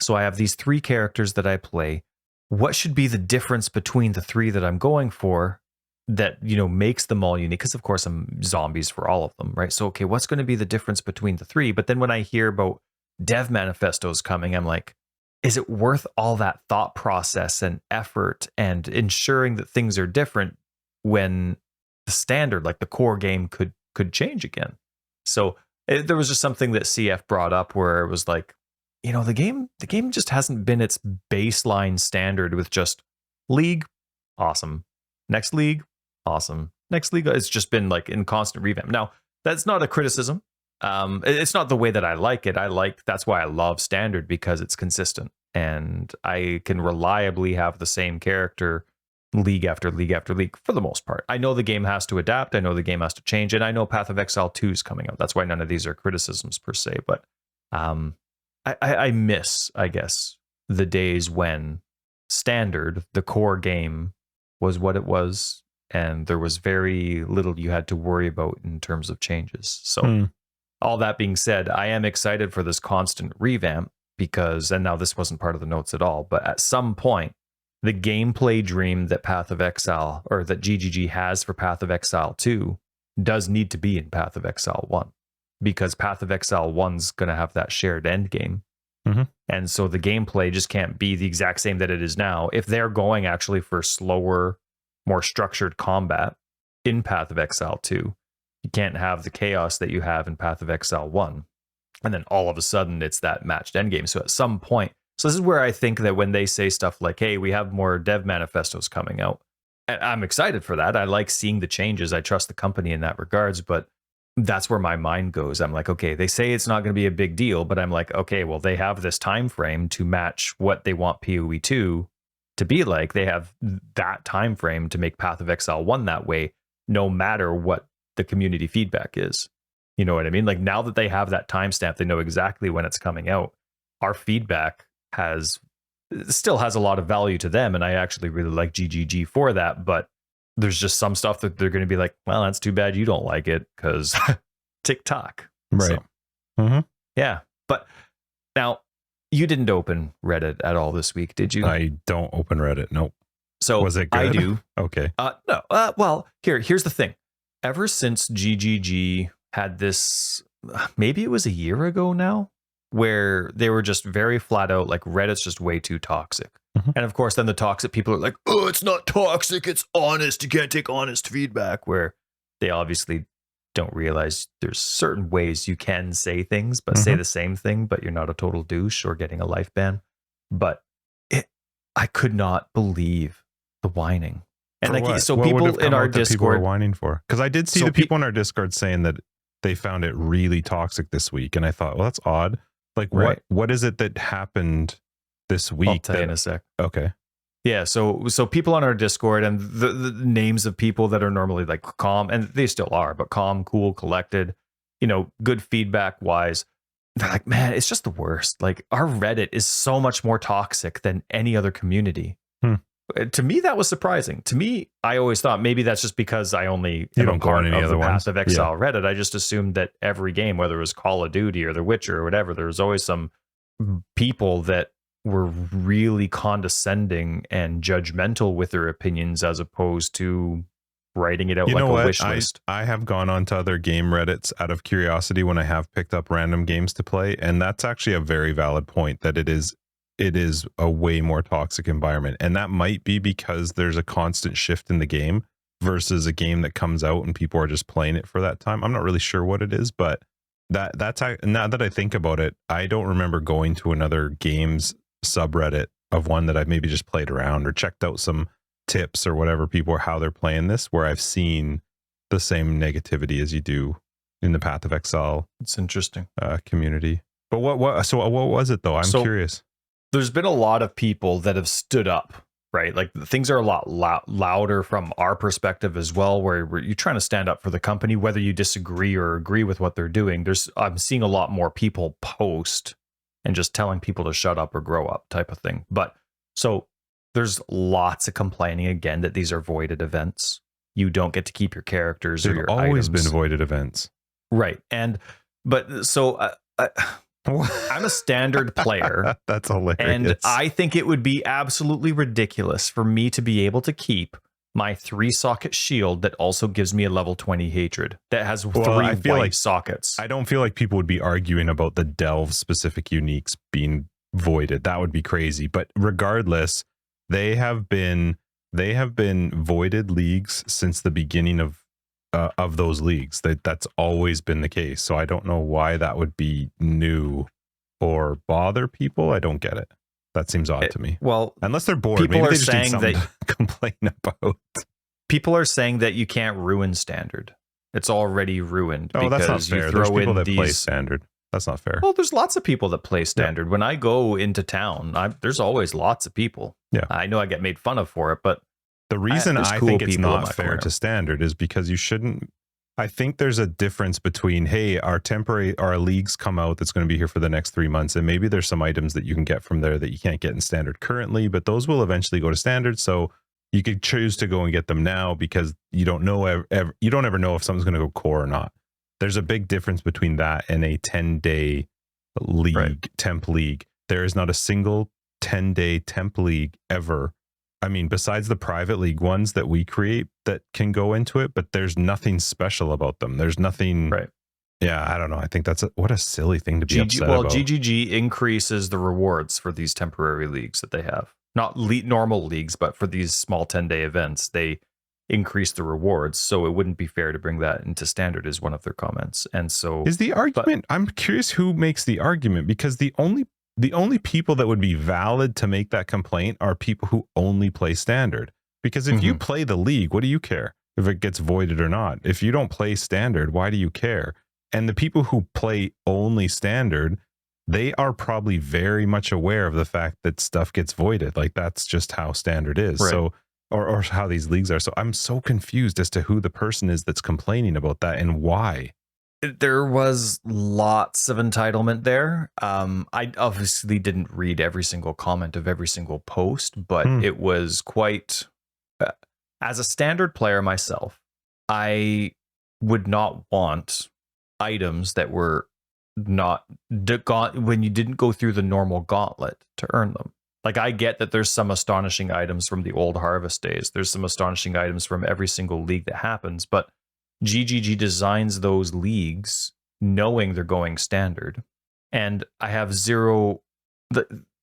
So I have these 3 characters that I play. What should be the difference between the 3 that I'm going for that, makes them all unique? Because of course I'm zombies for all of them, right? So, okay, what's going to be the difference between the 3? But then when I hear about dev manifestos coming, I'm like, is it worth all that thought process and effort and ensuring that things are different when the standard, like the core game, could change again? So there was just something that CF brought up where it was like, the game just hasn't been its baseline standard with just league, awesome. Next league, awesome. Next league, it's just been like in constant revamp. Now, that's not a criticism. It's not the way that I like it. That's why I love standard, because it's consistent and I can reliably have the same character league after league after league for the most part. I know the game has to adapt. I know the game has to change, and I know Path of Exile 2 is coming out. That's why none of these are criticisms per se. But I miss, I guess, the days when standard, the core game, was what it was, and there was very little you had to worry about in terms of changes. So all that being said, I am excited for this constant revamp because, and now this wasn't part of the notes at all, but at some point, the gameplay dream that Path of Exile, or that GGG has for Path of Exile 2, does need to be in Path of Exile 1, because Path of Exile 1's going to have that shared end game. Mhm. And so the gameplay just can't be the exact same that it is now. If they're going actually for slower, more structured combat in Path of Exile 2, you can't have the chaos that you have in Path of Exile 1. And then all of a sudden it's that matched endgame. So at some point, so this is where I think that when they say stuff like, hey, we have more dev manifestos coming out, and I'm excited for that. I like seeing the changes. I trust the company in that regards, but that's where my mind goes. I'm like, okay, they say it's not going to be a big deal, but I'm like, okay, well, they have this time frame to match what they want PoE 2 to be like. They have that time frame to make Path of Exile 1 that way, no matter what the community feedback is. You know what I mean? Like, now that they have that timestamp, they know exactly when it's coming out. Our feedback still has a lot of value to them, and I actually really like GGG for that, but there's just some stuff that they're going to be like, well, that's too bad you don't like it because TikTok. Right. So, yeah. But now, you didn't open Reddit at all this week, did you? I don't open Reddit. Nope. So was it good? I do. Okay. No. Well, here's the thing. Ever since GGG had this, maybe it was a year ago now, where they were just very flat out like, Reddit's just way too toxic. Mhm. And of course, then the toxic people are like, oh, it's not toxic, it's honest. You can't take honest feedback, where they obviously don't realize there's certain ways you can say things, but say the same thing, but you're not a total douche or getting a life ban. But I could not believe the whining. And like, so what people in our Discord, people are whining for, because I did see the people in our Discord saying that they found it really toxic this week, and I thought, well, that's odd. Like, what is it that happened this week? I'll tell you in a sec. Okay. Yeah, so people on our Discord, and the names of people that are normally like calm, and they still are, but calm, cool, collected, you know, good feedback wise. They're like, man, it's just the worst. Like, our Reddit is so much more toxic than any other community. To me, that was surprising. To me, I always thought maybe that's just because I only don't go on any other ones. Path of Exile Reddit. I just assumed that every game, whether it was Call of Duty or The Witcher or whatever, there was always some people that were really condescending and judgmental with their opinions, as opposed to writing it out like a wish list. I have gone on to other game Reddits out of curiosity when I have picked up random games to play, and that's actually a very valid point, that it is a way more toxic environment. And that might be because there's a constant shift in the game versus a game that comes out and people are just playing it for that time. I'm not really sure what it is, but that's now that I think about it, I don't remember going to another games subreddit of one that I've maybe just played around or checked out some tips or whatever, people or how they're playing this, where I've seen the same negativity as you do in the Path of Exile. It's interesting. Community. But what was it though? I'm curious. There's been a lot of people that have stood up, right? Like, things are a lot louder from our perspective as well, where you're trying to stand up for the company, whether you disagree or agree with what they're doing. I'm seeing a lot more people post and just telling people to shut up or grow up type of thing. But so there's lots of complaining again that these are voided events. You don't get to keep your characters or your items. They've always been voided events. Right. But so I'm a standard player. That's hilarious. And I think it would be absolutely ridiculous for me to be able to keep my 3-socket shield that also gives me a level 20 hatred that has 3 white sockets. I don't feel like people would be arguing about the delve specific uniques being voided. That would be crazy. But regardless, they have been voided leagues since the beginning of those leagues. That's always been the case. So I don't know why that would be new or bother people. I don't get it. That seems odd to me. Well, unless they're bored, people maybe are they just saying need that to complain about. People are saying that you can't ruin standard. It's already ruined. Oh, that's not fair. There's people that play standard. That's not fair. Well, there's lots of people that play standard. Yeah. When I go into town, there's always lots of people. Yeah, I know I get made fun of for it, but the reason I think it's not fair to standard is because you shouldn't. I think there's a difference between, hey, our leagues come out that's going to be here for the next 3 months, and maybe there's some items that you can get from there that you can't get in standard currently, but those will eventually go to standard. So you could choose to go and get them now because you don't know you don't ever know if something's going to go core or not. There's a big difference between that and a 10-day league, right. Temp league. There is not a single 10-day temp league ever. I mean, besides the private league ones that we create that can go into it, but there's nothing special about them. There's nothing. Right. Yeah, I don't know. I think what a silly thing to be upset well, about. GGG increases the rewards for these temporary leagues that they have. Not normal leagues, but for these small 10-day events, they increase the rewards. So it wouldn't be fair to bring that into standard, is one of their comments. And so is the argument, I'm curious who makes the argument, because the only people that would be valid to make that complaint are people who only play standard. Because if you play the league, what do you care if it gets voided or not? If you don't play standard, why do you care? And the people who play only standard, they are probably very much aware of the fact that stuff gets voided. Like, that's just how standard is. Right. So, or how these leagues are. So I'm so confused as to who the person is that's complaining about that and why. There was lots of entitlement there. I obviously didn't read every single comment of every single post, but it was quite... as a standard player myself, I would not want items that were not when you didn't go through the normal gauntlet to earn them. Like, I get that there's some astonishing items from the old Harvest days. There's some astonishing items from every single league that happens, but GGG designs those leagues knowing they're going standard. And I have zero...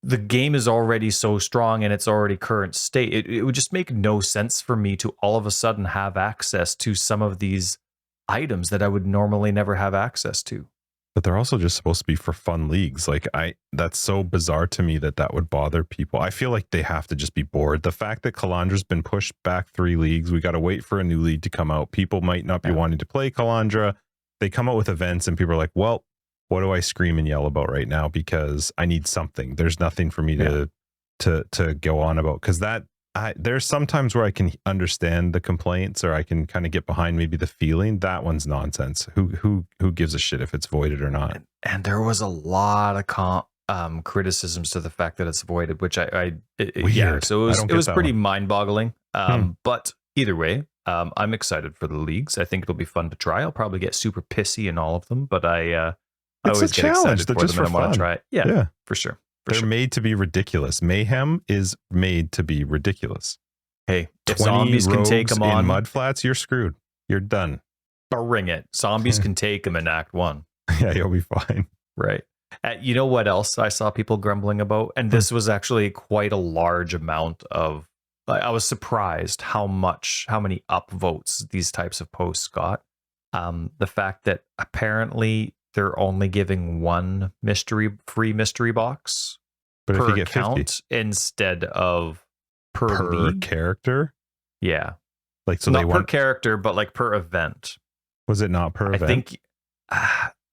The game is already so strong and it's already current state. It would just make no sense for me to all of a sudden have access to some of these items that I would normally never have access to. But they're also just supposed to be for fun leagues. Like, that's so bizarre to me that would bother people. I feel like they have to just be bored. The fact that Kalandra's been pushed back 3 leagues, we got to wait for a new league to come out. People might not be wanting to play Kalandra. They come out with events and people are like, well, what do I scream and yell about right now? Because I need something. There's nothing for me to go on about. Because there's sometimes where I can understand the complaints, or I can kind of get behind maybe the feeling. That one's nonsense. Who gives a shit if it's voided or not? And there was a lot of criticisms to the fact that it's voided, which Weird. Yeah. So it was pretty mind-boggling. But either way, I'm excited for the leagues. I think it'll be fun to try. I'll probably get super pissy in all of them, but I always get excited for them and I want to try it. Yeah, for sure. They're made to be ridiculous. Mayhem is made to be ridiculous. Hey, if zombies can take them on in mudflats, you're screwed. You're done. Bring it. Zombies can take them in Act 1. Yeah, you'll be fine. Right. You know what else I saw people grumbling about? And this was actually quite a large amount of... I was surprised how many upvotes these types of posts got. The fact that apparently they're only giving one free mystery box per if you get account 50 instead of per league. Character. Yeah, like, so not they per want character, but like per event. Was it not per event? I think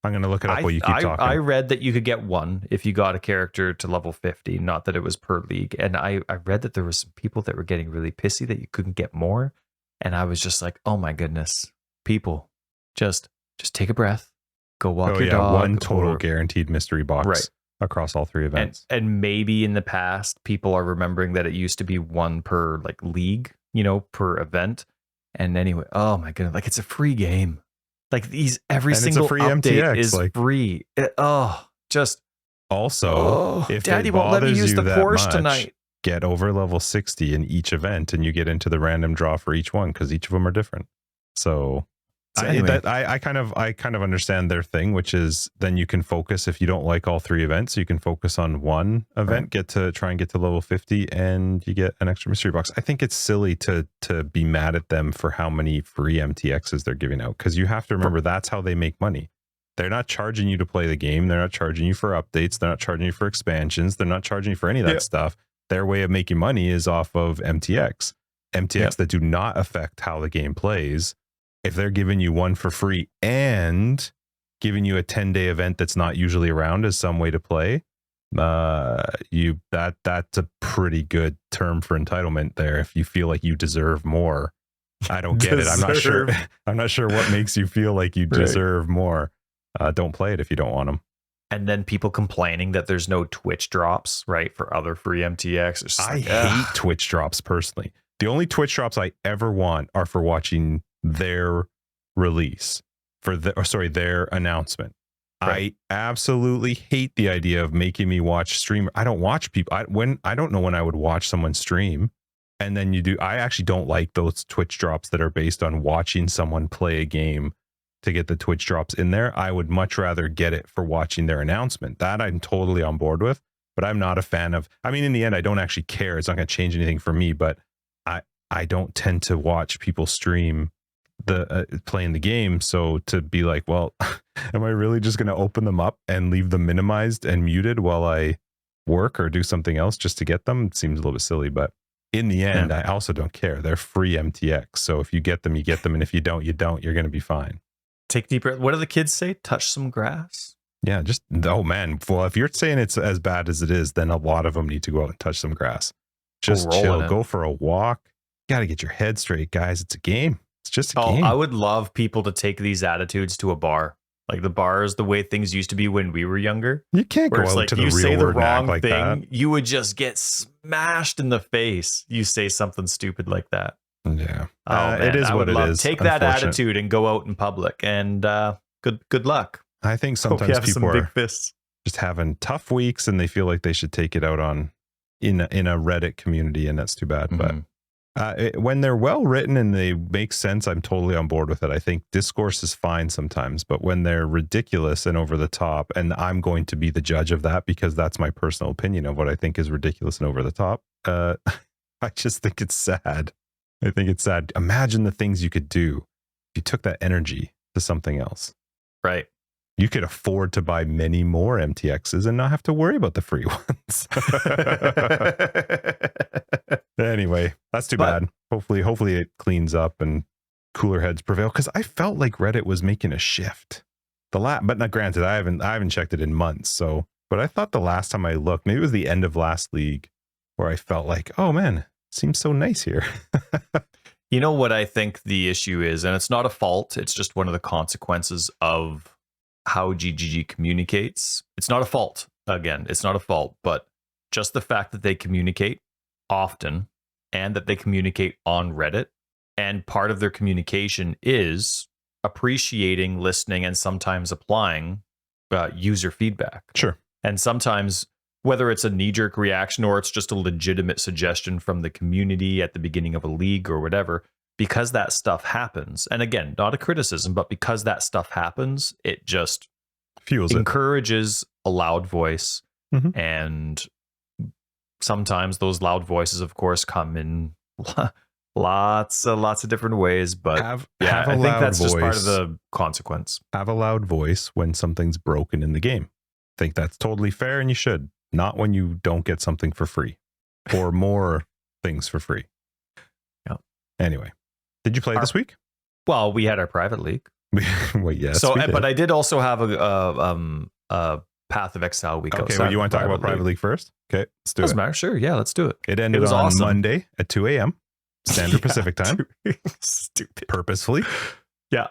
I'm gonna look it up while you keep talking. I read that you could get one if you got a character to level 50, not that it was per league. And I read that there were some people that were getting really pissy that you couldn't get more. And I was just like, oh my goodness, people, just take a breath. Go walk your dog. One total guaranteed mystery box across all 3 events. And maybe in the past, people are remembering that it used to be one per like league, per event. And anyway, oh my goodness, like, it's a free game. Like, every single free update MTX, is free. If Daddy won't let me use the Porsche tonight. Get over level 60 in each event, and you get into the random draw for each one, because each of them are different. So anyway. I kind of understand their thing, which is then you can focus, if you don't like all 3 events, you can focus on one event, try and get to level 50, and you get an extra mystery box. I think it's silly to be mad at them for how many free MTXs they're giving out, because you have to remember that's how they make money. They're not charging you to play the game. They're not charging you for updates. They're not charging you for expansions. They're not charging you for any of that stuff. Their way of making money is off of MTX that do not affect how the game plays. If they're giving you one for free and giving you a 10-day event that's not usually around as some way to play, that's a pretty good term for entitlement there. If you feel like you deserve more, I don't get it. I'm not sure. I'm not sure what makes you feel like you deserve more. Don't play it if you don't want them. And then people complaining that there's no Twitch drops, right, for other free MTX. I hate Twitch drops personally. The only Twitch drops I ever want are for watching their release, their announcement. Right. I absolutely hate the idea of making me watch stream. I don't watch people. I don't know when I would watch someone stream, and then you do. I actually don't like those Twitch drops that are based on watching someone play a game to get the Twitch drops in there. I would much rather get it for watching their announcement. That I'm totally on board with, but I'm not a fan of, I mean, in the end, I don't actually care. It's not going to change anything for me, but I don't tend to watch people stream the playing the game. So to be like, well, am I really just going to open them up and leave them minimized and muted while I work or do something else just to get them? It seems a little bit silly, but in the end, I also don't care. They're free MTX. So if you get them, you get them. And if you don't, you don't. You're going to be fine. Take deeper. What do the kids say? Touch some grass. Yeah, just, oh man. Well, if you're saying it's as bad as it is, then a lot of them need to go out and touch some grass. Just chill. Go for a walk. You got to get your head straight, guys. It's a game. It's just a game. I would love people to take these attitudes to a bar. Like the bar is the way things used to be when we were younger. You can't go out to the real world and act like that. You would just get smashed in the face. You say something stupid like that. Yeah. It is what it is. Take that attitude and go out in public, and good luck. I think sometimes people are big fists. just having tough weeks and they feel like they should take it out on in a Reddit community, and that's too bad. Mm-hmm. But when they're well written and they make sense, I'm totally on board with it. I think discourse is fine sometimes, but when they're ridiculous and over the top, and I'm going to be the judge of that because that's my personal opinion of what I think is ridiculous and over the top, I just think it's sad. I think it's sad. Imagine the things you could do if you took that energy to something else. Right. You could afford to buy many more MTXs and not have to worry about the free ones. Anyway, that's too bad. Hopefully it cleans up and cooler heads prevail, because I felt like Reddit was making a shift. But not granted, I haven't checked it in months. So, but I thought the last time I looked, maybe it was the end of last league, where I felt like, oh man, it seems so nice here. You know what I think the issue is, and it's not a fault. It's just one of the consequences of how GGG communicates. It's not a fault. Again, it's not a fault, but just the fact that they communicate often and that they communicate on Reddit, and part of their communication is appreciating, listening, and sometimes applying user feedback. Sure. And sometimes, whether it's a knee-jerk reaction or it's just a legitimate suggestion from the community at the beginning of a league or whatever, because that stuff happens, and again, not a criticism, but because that stuff happens, it just encourages a loud voice. Mm-hmm. And sometimes those loud voices, of course, come in lots of different ways. But I think that's just part of the consequence. Have a loud voice when something's broken in the game. I think that's totally fair, and you should. Not when you don't get something for free or more things for free. Yeah. Anyway. Did you play this week? Well, we had our private league. Well, yes. So, but I did also have a Path of Exile week. Okay, well, you want to talk about private league first? Okay, let's do it. Doesn't matter. Sure, yeah, let's do it. It ended on Monday at 2 a.m. Standard Pacific time. Stupid. Purposefully. Yeah,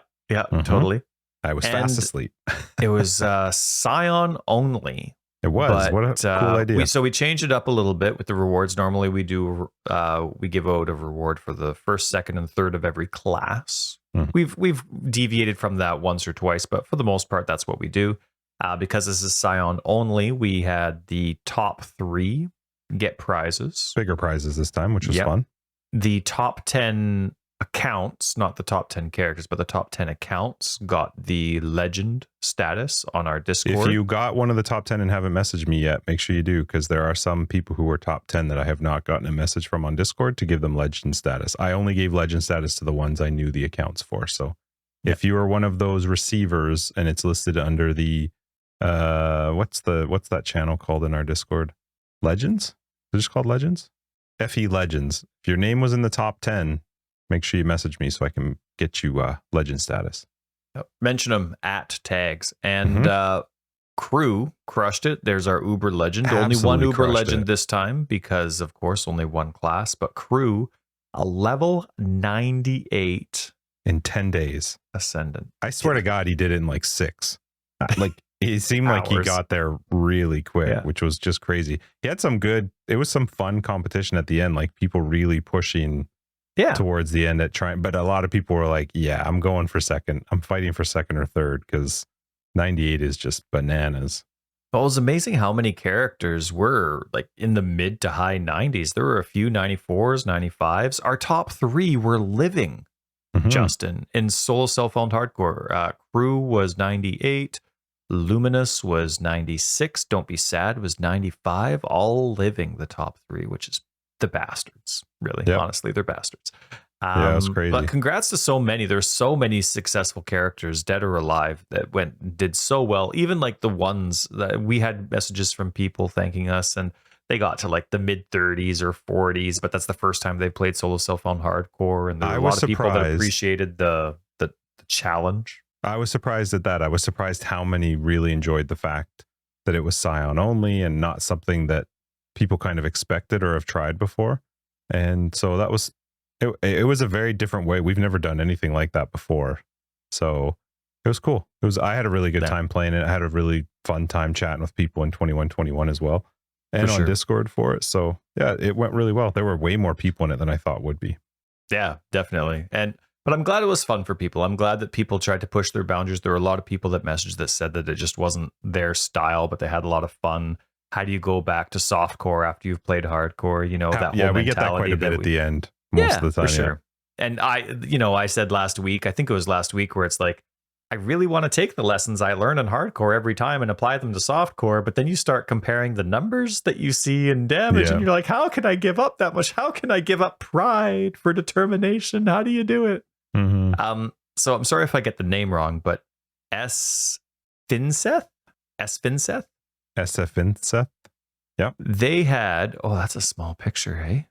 totally. I was fast asleep. It was Scion only. It was. What a cool idea. So we changed it up a little bit with the rewards. Normally we do we give out a reward for the first, second, and third of every class. We've deviated from that once or twice, but for the most part, that's what we do. Because this is Scion only, we had the top 3 get prizes. Bigger prizes this time, which was fun. The top 10 accounts, not the top 10 characters, but the top 10 accounts got the legend status on our Discord. If you got one of the top 10 and haven't messaged me yet, make sure you do, because there are some people who are top 10 that I have not gotten a message from on Discord to give them legend status. I only gave legend status to the ones I knew the accounts for. So if you are one of those receivers and it's listed under the what's that channel called in our Discord? Legends? Is it just called Legends? FE Legends. If your name was in the top 10, make sure you message me so I can get you legend status. Mention them at tags. And Crew crushed it. There's our Uber legend. Absolutely only one Uber legend this time because, of course, only one class. But Crew, a level 98 in 10 days. Ascendant. I swear to God, he did it in like 6. Like it seemed like he got there really quick, which was just crazy. He had it was some fun competition at the end, like people really pushing towards the end at trying, but a lot of people were like, I'm going for second. I'm fighting for second or third because 98 is just bananas. Well, it was amazing how many characters were like in the mid to high 90s. There were a few 94s, 95s. Our top 3 were living. Mhm. Justin. In solo self-owned hardcore, Crew was 98. Luminous was 96. Don't Be Sad was 95. All living the top 3, which is the bastards. Really, Yep. honestly, they're bastards. Yeah, it was crazy. But congrats to so many. There's so many successful characters, dead or alive, that did so well. Even like the ones that we had messages from people thanking us, and they got to like the mid 30s or 40s. But that's the first time they played solo self-owned hardcore, and there were a lot of people that appreciated the challenge. I was surprised at that. I was surprised how many really enjoyed the fact that it was Scion only and not something that people kind of expected or have tried before. And so that was it was a very different way. We've never done anything like that before. So it was cool. I had a really good time playing it. I had a really fun time chatting with people in 2121 as well. And on Discord for it. So yeah, it went really well. There were way more people in it than I thought would be. Yeah, definitely. But I'm glad it was fun for people. I'm glad that people tried to push their boundaries. There were a lot of people that messaged that said that it just wasn't their style, but they had a lot of fun. How do you go back to softcore after you've played hardcore? You know, that whole mentality. We get that quite a bit at the end most of the time. For sure. Yeah. And I said last week, I think it was last week, where it's like, I really want to take the lessons I learn in hardcore every time and apply them to softcore. But then you start comparing the numbers that you see in damage, and you're like, how can I give up that much? How can I give up pride for determination? How do you do it? Mm-hmm. So I'm sorry if I get the name wrong, but Finseth. Yeah. They had, that's a small picture, hey?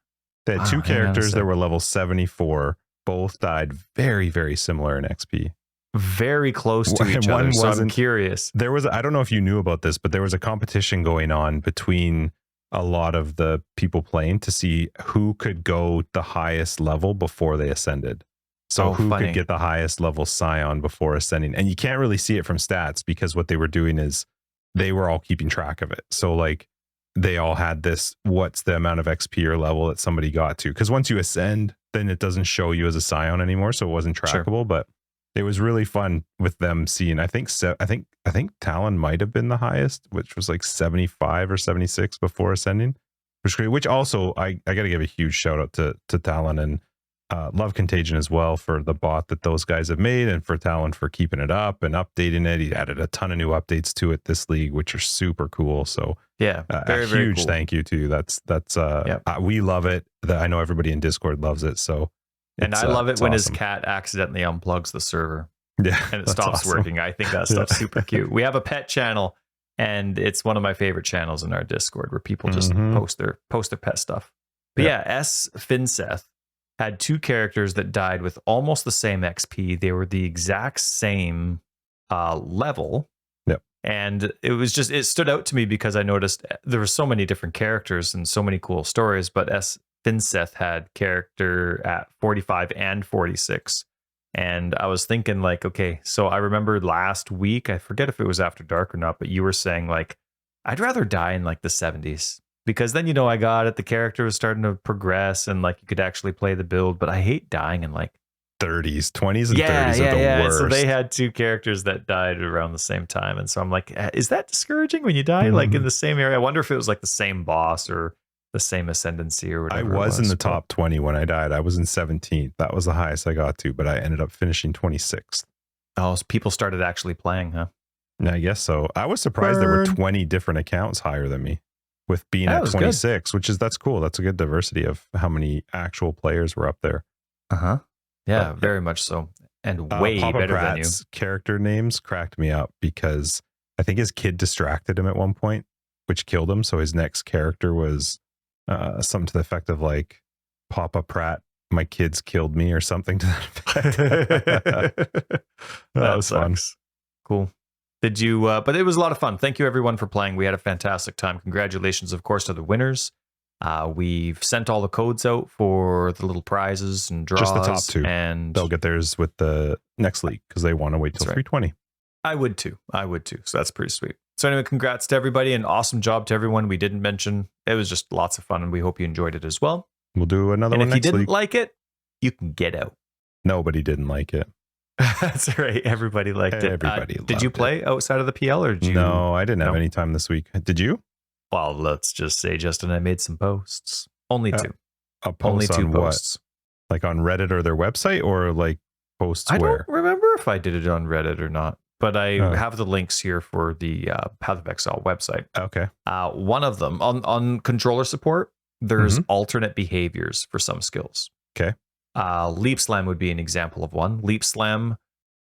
They had two characters that were level 74. Both died very, very similar in XP. Very close to each other. So I'm curious. There was, I don't know if you knew about this, but there was a competition going on between a lot of the people playing to see who could go the highest level before they ascended. So who could get the highest level Scion before ascending. And you can't really see it from stats, because what they were doing is they were all keeping track of it. So like they all had this, what's the amount of XP or level that somebody got to? Because once you ascend, then it doesn't show you as a Scion anymore. So it wasn't trackable, but it was really fun with them seeing, I think Talon might have been the highest, which was like 75 or 76 before ascending, which also I got to give a huge shout out to Talon and Love Contagion as well for the bot that those guys have made, and for Talon for keeping it up and updating it. He added a ton of new updates to it this league, which are super cool. So yeah, a huge thank you to you. That's we love it. I know everybody in Discord loves it. So and I love it when his cat accidentally unplugs the server. Yeah, and it stops working. I think that stuff's super cute. We have a pet channel, and it's one of my favorite channels in our Discord, where people just post their pet stuff. But Finseth had two characters that died with almost the same XP. They were the exact same level. Yep. And it stood out to me because I noticed there were so many different characters and so many cool stories, but Finseth had character at 45 and 46. And I was thinking like, okay, so I remember last week, I forget if it was After Dark or not, but you were saying like, I'd rather die in like the 70s. Because then, I got it. The character was starting to progress and like you could actually play the build. But I hate dying in like 30s, 20s and 30s are the worst. So they had two characters that died around the same time. And so I'm like, is that discouraging when you die like in the same area? I wonder if it was like the same boss or the same ascendancy or whatever. I was in the top 20 when I died. I was in 17th. That was the highest I got to, but I ended up finishing 26th. Oh, so people started actually playing, huh? I guess so. I was surprised there were 20 different accounts higher than me. With being at 26, good. That's cool. That's a good diversity of how many actual players were up there. Yeah, very much so. And way Papa better Pratt's than you. Character names cracked me up because I think his kid distracted him at one point, which killed him. So his next character was something to the effect of like, Papa Pratt, my kids killed me, or something to that effect. that was fun. Cool. Did you, but it was a lot of fun. Thank you everyone for playing. We had a fantastic time. Congratulations, of course, to the winners. We've sent all the codes out for the little prizes and draws. Just the top two. And they'll get theirs with the next league because they want to wait till 320. I would too. So that's pretty sweet. So anyway, congrats to everybody and awesome job to everyone we didn't mention. It was just lots of fun and we hope you enjoyed it as well. We'll do another one next week. And if you didn't like it, you can get out. Nobody didn't like it. That's right. Everybody liked it. Everybody did you play outside of the PL or did you? No, I didn't have any time this week. Did you? Well, let's just say, Justin, I made some posts. Only two. A post on posts. What? Like on Reddit or their website, or like posts I where? don't remember if I did it on Reddit or not, but I Oh. have the links here for the pathofexile website. Okay. One of them on controller support, there's Mhm. alternate behaviors for some skills. Okay. Leap slam would be an example of one. Leap slam,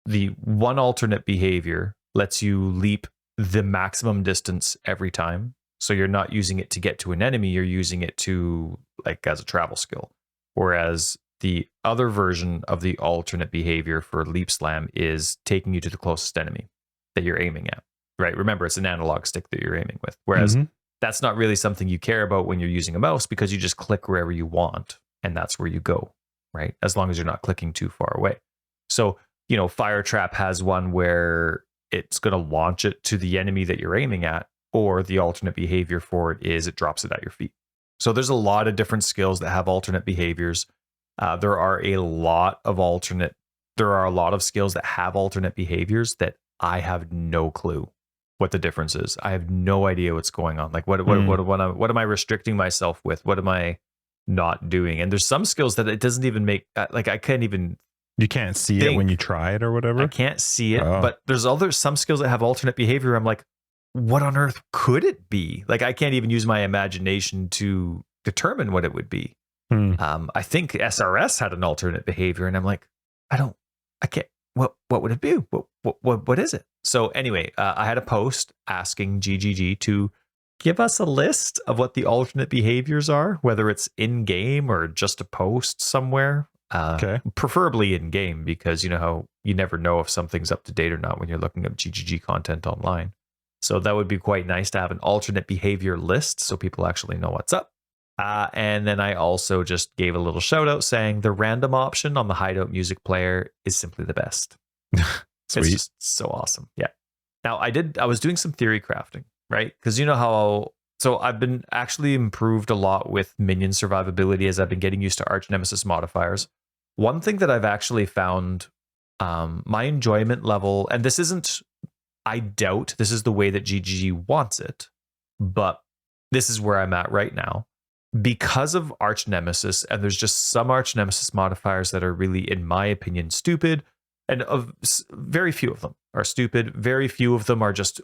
the one alternate behavior lets you leap the maximum distance every time. So you're not using it to get to an enemy, you're using it to like as a travel skill. Whereas the other version of the alternate behavior for leap slam is taking you to the closest enemy that you're aiming at. Right? Remember, it's an analog stick that you're aiming with. Whereas that's not really something you care about when you're using a mouse because you just click wherever you want and that's where you go, right? As long as you're not clicking too far away. So, Fire Trap has one where it's going to launch it to the enemy that you're aiming at, or the alternate behavior for it is it drops it at your feet. So there's a lot of different skills that have alternate behaviors. There are a lot of skills that have alternate behaviors that I have no clue what the difference is. I have no idea what's going on. Like what am I restricting myself with? What am I not doing? And there's some skills that it doesn't even make, like I can't even. You can't see it when you try it or whatever. I can't see it, but there's some skills that have alternate behavior. I'm like, what on earth could it be? Like I can't even use my imagination to determine what it would be. I think SRS had an alternate behavior, and I'm like, I can't. What would it be? What is it? So anyway, I had a post asking GGG to give us a list of what the alternate behaviors are, whether it's in game or just a post somewhere. Preferably in game, because you know how you never know if something's up to date or not when you're looking up GGG content online. So that would be quite nice to have an alternate behavior list so people actually know what's up. And then I also just gave a little shout out saying the random option on the hideout music player is simply the best. Sweet. It's just so awesome. Yeah. Now I was doing some theory crafting, right? Because you know how, so I've been actually improved a lot with minion survivability as I've been getting used to arch nemesis modifiers. One thing that I've actually found my enjoyment level, and this isn't, I doubt this is the way that GGG wants it, but this is where I'm at right now. Because of arch nemesis, and there's just some arch nemesis modifiers that are really, in my opinion, stupid, and very few of them are stupid. Very few of them are just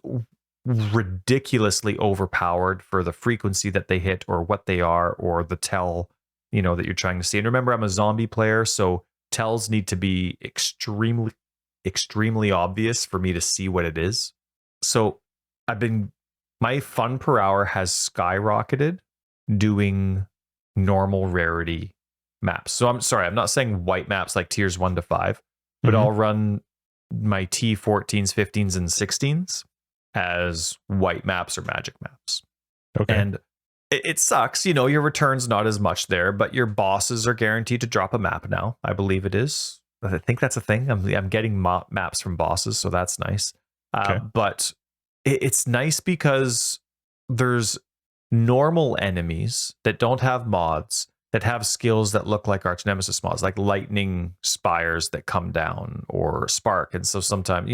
ridiculously overpowered for the frequency that they hit or what they are or the tell, that you're trying to see. And remember, I'm a zombie player, so tells need to be extremely, extremely obvious for me to see what it is. So my fun per hour has skyrocketed doing normal rarity maps. So I'm sorry, I'm not saying white maps like tiers 1 to 5, but I'll run my T14s, 15s, and 16s as white maps or magic maps. Okay. And it sucks, your return's not as much there, but your bosses are guaranteed to drop a map now. I believe it is. I think that's a thing. I'm getting maps from bosses, so that's nice. But it's nice because there's normal enemies that don't have mods that have skills that look like arch nemesis mods, like lightning spires that come down or spark. And so sometimes,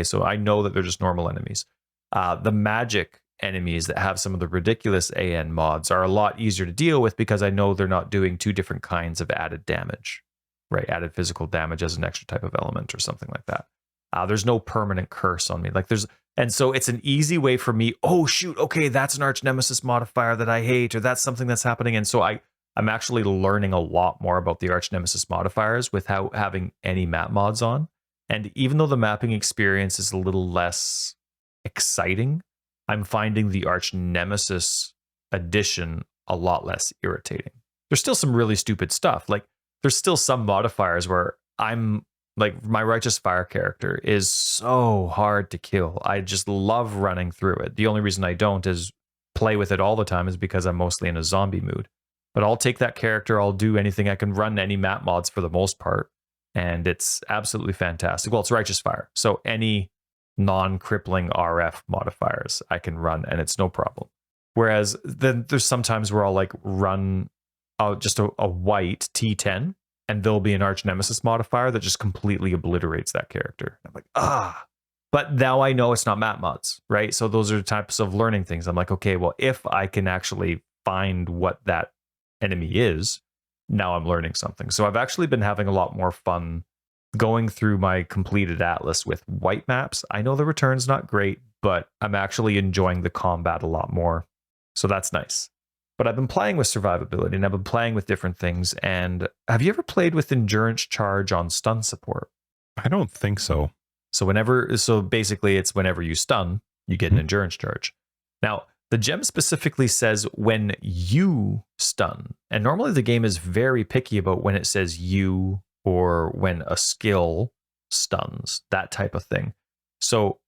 so I know that they're just normal enemies. The magic enemies that have some of the ridiculous AN mods are a lot easier to deal with because I know they're not doing two different kinds of added damage, right? Added physical damage as an extra type of element or something like that. There's no permanent curse on me. And so it's an easy way for me. Oh shoot. Okay. That's an arch nemesis modifier that I hate, or that's something that's happening. And so I'm actually learning a lot more about the arch nemesis modifiers without having any map mods on. And even though the mapping experience is a little less exciting, I'm finding the arch nemesis addition a lot less irritating. There's still some really stupid stuff. Like there's still some modifiers where I'm like, my righteous fire character is so hard to kill. I just love running through it. The only reason I don't is play with it all the time is because I'm mostly in a zombie mood. But I'll take that character. I'll do anything. I can run any map mods for the most part. And it's absolutely fantastic. Well, it's righteous fire. So any non-crippling RF modifiers I can run and it's no problem. Whereas then there's sometimes where I'll like run just a white T10 and there'll be an arch nemesis modifier that just completely obliterates that character. I'm like, but now I know it's not map mods, right? So those are types of learning things. I'm like, okay, well, if I can actually find what that enemy is, now I'm learning something. So I've actually been having a lot more fun going through my completed atlas with white maps, I know the return's not great, but I'm actually enjoying the combat a lot more. So that's nice. But I've been playing with survivability and I've been playing with different things. And have you ever played with endurance charge on stun support? I don't think so. So basically it's whenever you stun, you get an endurance charge. Now, the gem specifically says when you stun. And normally the game is very picky about when it says you or when a skill stuns, that type of thing. So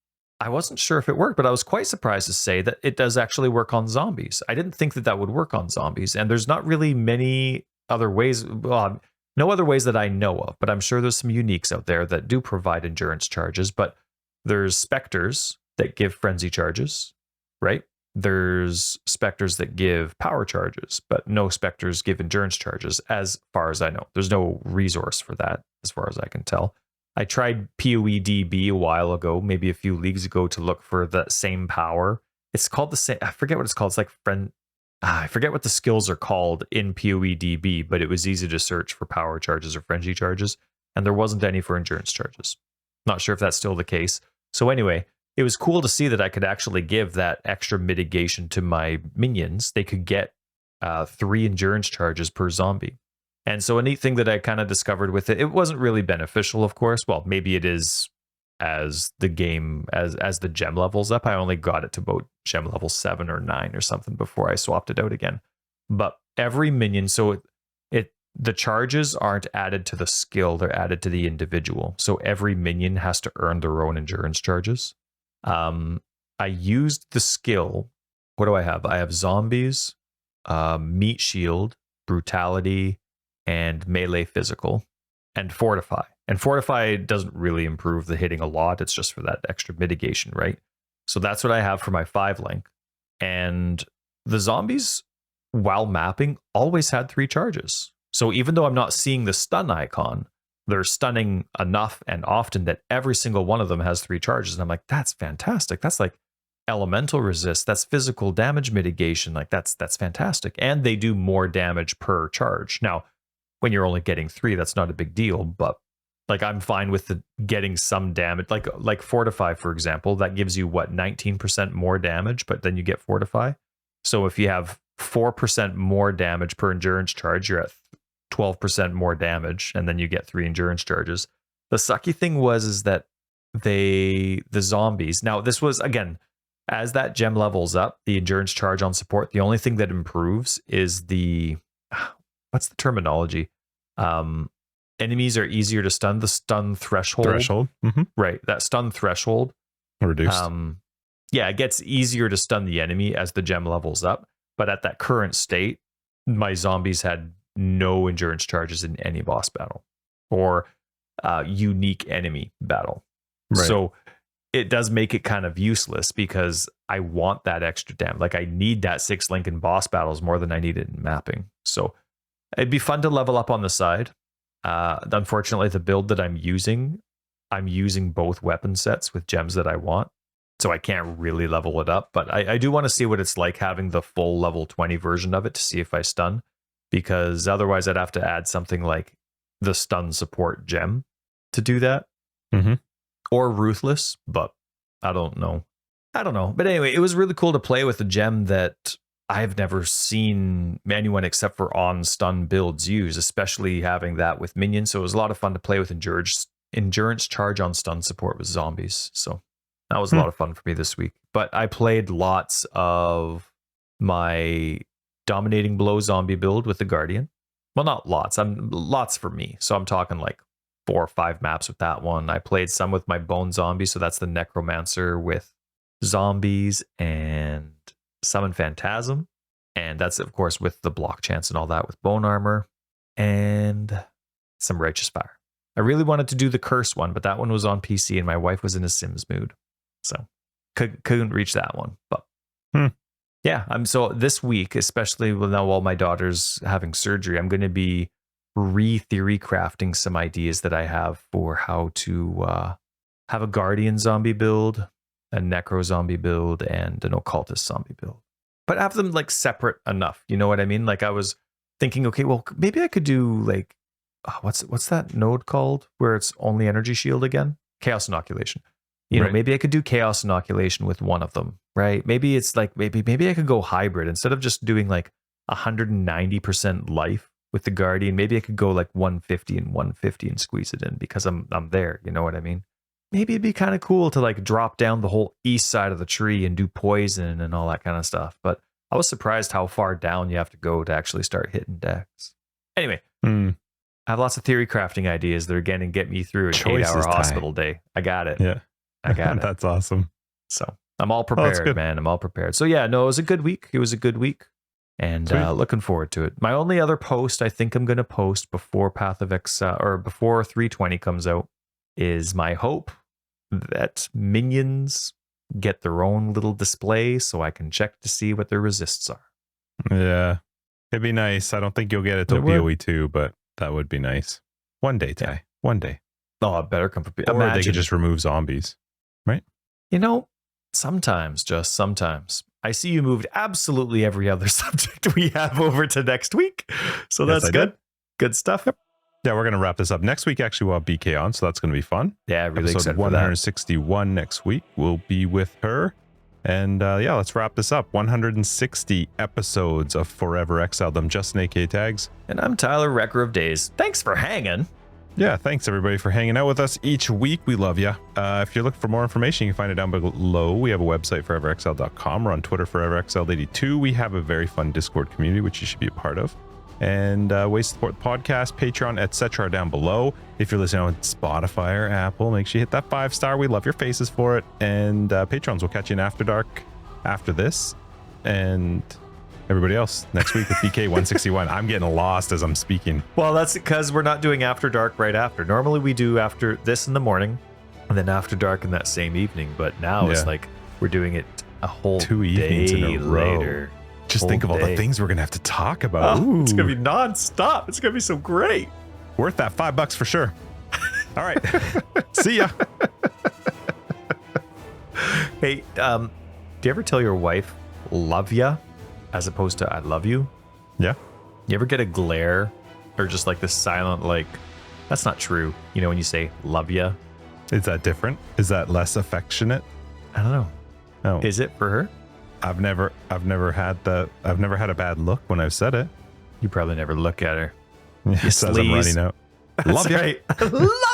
I wasn't sure if it worked, but I was quite surprised to say that it does actually work on zombies. I didn't think that that would work on zombies. And there's not really many other ways. Well, no other ways that I know of, but I'm sure there's some uniques out there that do provide endurance charges. But there's specters that give frenzy charges, right? There's specters that give power charges, but no specters give endurance charges, as far as I know. There's no resource for that, as far as I can tell. I tried PoE DB a while ago, maybe a few leagues ago, to look for the same power. It's called the same. I forget what it's called. It's like I forget what the skills are called in PoE DB, but it was easy to search for power charges or frenzy charges, and there wasn't any for endurance charges. Not sure if that's still the case. So anyway, it was cool to see that I could actually give that extra mitigation to my minions. They could get 3 endurance charges per zombie. And so a neat thing that I kind of discovered with it, it wasn't really beneficial, of course. Well, maybe it is as the game, as the gem levels up. I only got it to about gem level 7 or 9 or something before I swapped it out again. But every minion, so the charges aren't added to the skill, they're added to the individual. So every minion has to earn their own endurance charges. I used the skill. What do I have? I have zombies, meat shield, brutality, and melee physical, and fortify. And fortify doesn't really improve the hitting a lot. It's just for that extra mitigation, right? So that's what I have for my 5 link. And the zombies, while mapping, always had 3 charges. So even though I'm not seeing the stun icon, they're stunning enough and often that every single one of them has 3 charges. And I'm like, that's fantastic. That's like elemental resist. That's physical damage mitigation. Like that's fantastic. And they do more damage per charge. Now, when you're only getting 3, that's not a big deal. But like I'm fine with getting some damage. Like Fortify, for example, that gives you 19% more damage, but then you get Fortify. So if you have 4% more damage per endurance charge, you're at 12% more damage, and then you get 3 endurance charges. The sucky thing is that the zombies. Now, this was, again, as that gem levels up, the endurance charge on support, the only thing that improves is what's the terminology? Enemies are easier to stun, the stun threshold. Mm-hmm. Right, that stun threshold. Reduced. Yeah, it gets easier to stun the enemy as the gem levels up. But at that current state, my zombies had no endurance charges in any boss battle or unique enemy battle. Right. So it does make it kind of useless because I want that extra damage. Like I need that 6 link in boss battles more than I need it in mapping. So it'd be fun to level up on the side. Unfortunately, the build that I'm using both weapon sets with gems that I want. So I can't really level it up, but I do want to see what it's like having the full level 20 version of it to see if I stun, because otherwise I'd have to add something like the stun support gem to do that. Mm-hmm. Or ruthless, but I don't know. But anyway, it was really cool to play with a gem that I've never seen anyone except for on stun builds use, especially having that with minions. So it was a lot of fun to play with endurance charge on stun support with zombies. So that was a lot of fun for me this week. But I played lots of my dominating blow zombie build with the Guardian. Well, not lots. Lots for me. So I'm talking like 4 or 5 maps with that one. I played some with my bone zombie. So that's the necromancer with zombies and summon phantasm. And that's, of course, with the block chance and all that with bone armor and some righteous fire. I really wanted to do the curse one, but that one was on PC and my wife was in a Sims mood. So couldn't reach that one. But yeah, so this week, especially now while my daughter's having surgery, I'm going to be re-theory crafting some ideas that I have for how to have a guardian zombie build, a necro zombie build, and an occultist zombie build. But have them like separate enough. You know what I mean? Like I was thinking, okay, well, maybe I could do like what's that node called where it's only energy shield again? Chaos inoculation. You know, Right. maybe I could do chaos inoculation with one of them, right? Maybe it's like maybe I could go hybrid instead of just doing like 190% life with the guardian. Maybe I could go like 150 and 150 and squeeze it in because I'm there. You know what I mean? Maybe it'd be kind of cool to like drop down the whole east side of the tree and do poison and all that kind of stuff. But I was surprised how far down you have to go to actually start hitting decks. Anyway, I have lots of theory crafting ideas that are going to get me through an Choices 8-hour time. hospital day. I got it. Yeah. I got it. That's awesome. So I'm all that's prepared, good. man. I'm all prepared. So yeah, no, it was a good week. It was a good week. And Sweet. looking forward to it. My only other post I think I'm going to post before Path of Exile or before 320 comes out is my hope that minions get their own little display so I can check to see what their resists are. Yeah. It'd be nice. I don't think you'll get it till It would. PoE 2, but that would be nice. One day, Ty. Yeah. One day. Oh, it better come from Or they could just remove zombies. You know, sometimes, just sometimes, I see you moved absolutely every other subject we have over to next week. So Yes, that's I good. did. Good stuff. Yeah, we're going to wrap this up. Next week, actually, we'll have BK on, so that's going to be fun. Yeah, really Episode excited for that. 161 next week. We'll be with her. And yeah, let's wrap this up. 160 episodes of Forever Exiled. I'm Justin, AK Tags. And I'm Tyler, Wrecker of Days. Thanks for hanging. Yeah, thanks everybody for hanging out with us each week. We love you. If you're looking for more information, you can find it down below. We have a website, foreverexiled.com. We're on Twitter, foreverexiled82. We have a very fun Discord community, which you should be a part of. And ways to support the podcast, Patreon, etc. are down below. If you're listening on Spotify or Apple, make sure you hit that 5-star. We love your faces for it. And Patrons will catch you in After Dark after this. And everybody else next week with BK 161. I'm getting lost as I'm speaking. Well, that's because we're not doing After Dark right after. Normally we do after this in the morning and then After Dark in that same evening. But now it's like we're doing it a whole 2 evenings in a row. later. Just Whole think of all the day. things we're going to have to talk about. Oh, it's Ooh. going to be nonstop. It's going to be so great. Worth that $5 for sure. All right. See ya. Hey, do you ever tell your wife love ya as opposed to I love you? Yeah. You ever get a glare or just like this silent, like, that's not true. You know, when you say love ya? Is that different? Is that less affectionate? I don't know. Oh, Is it for her? I've never had a bad look when I've said it. You probably never look at her. It says I'm sleaze. running out. Love That's you. right. Love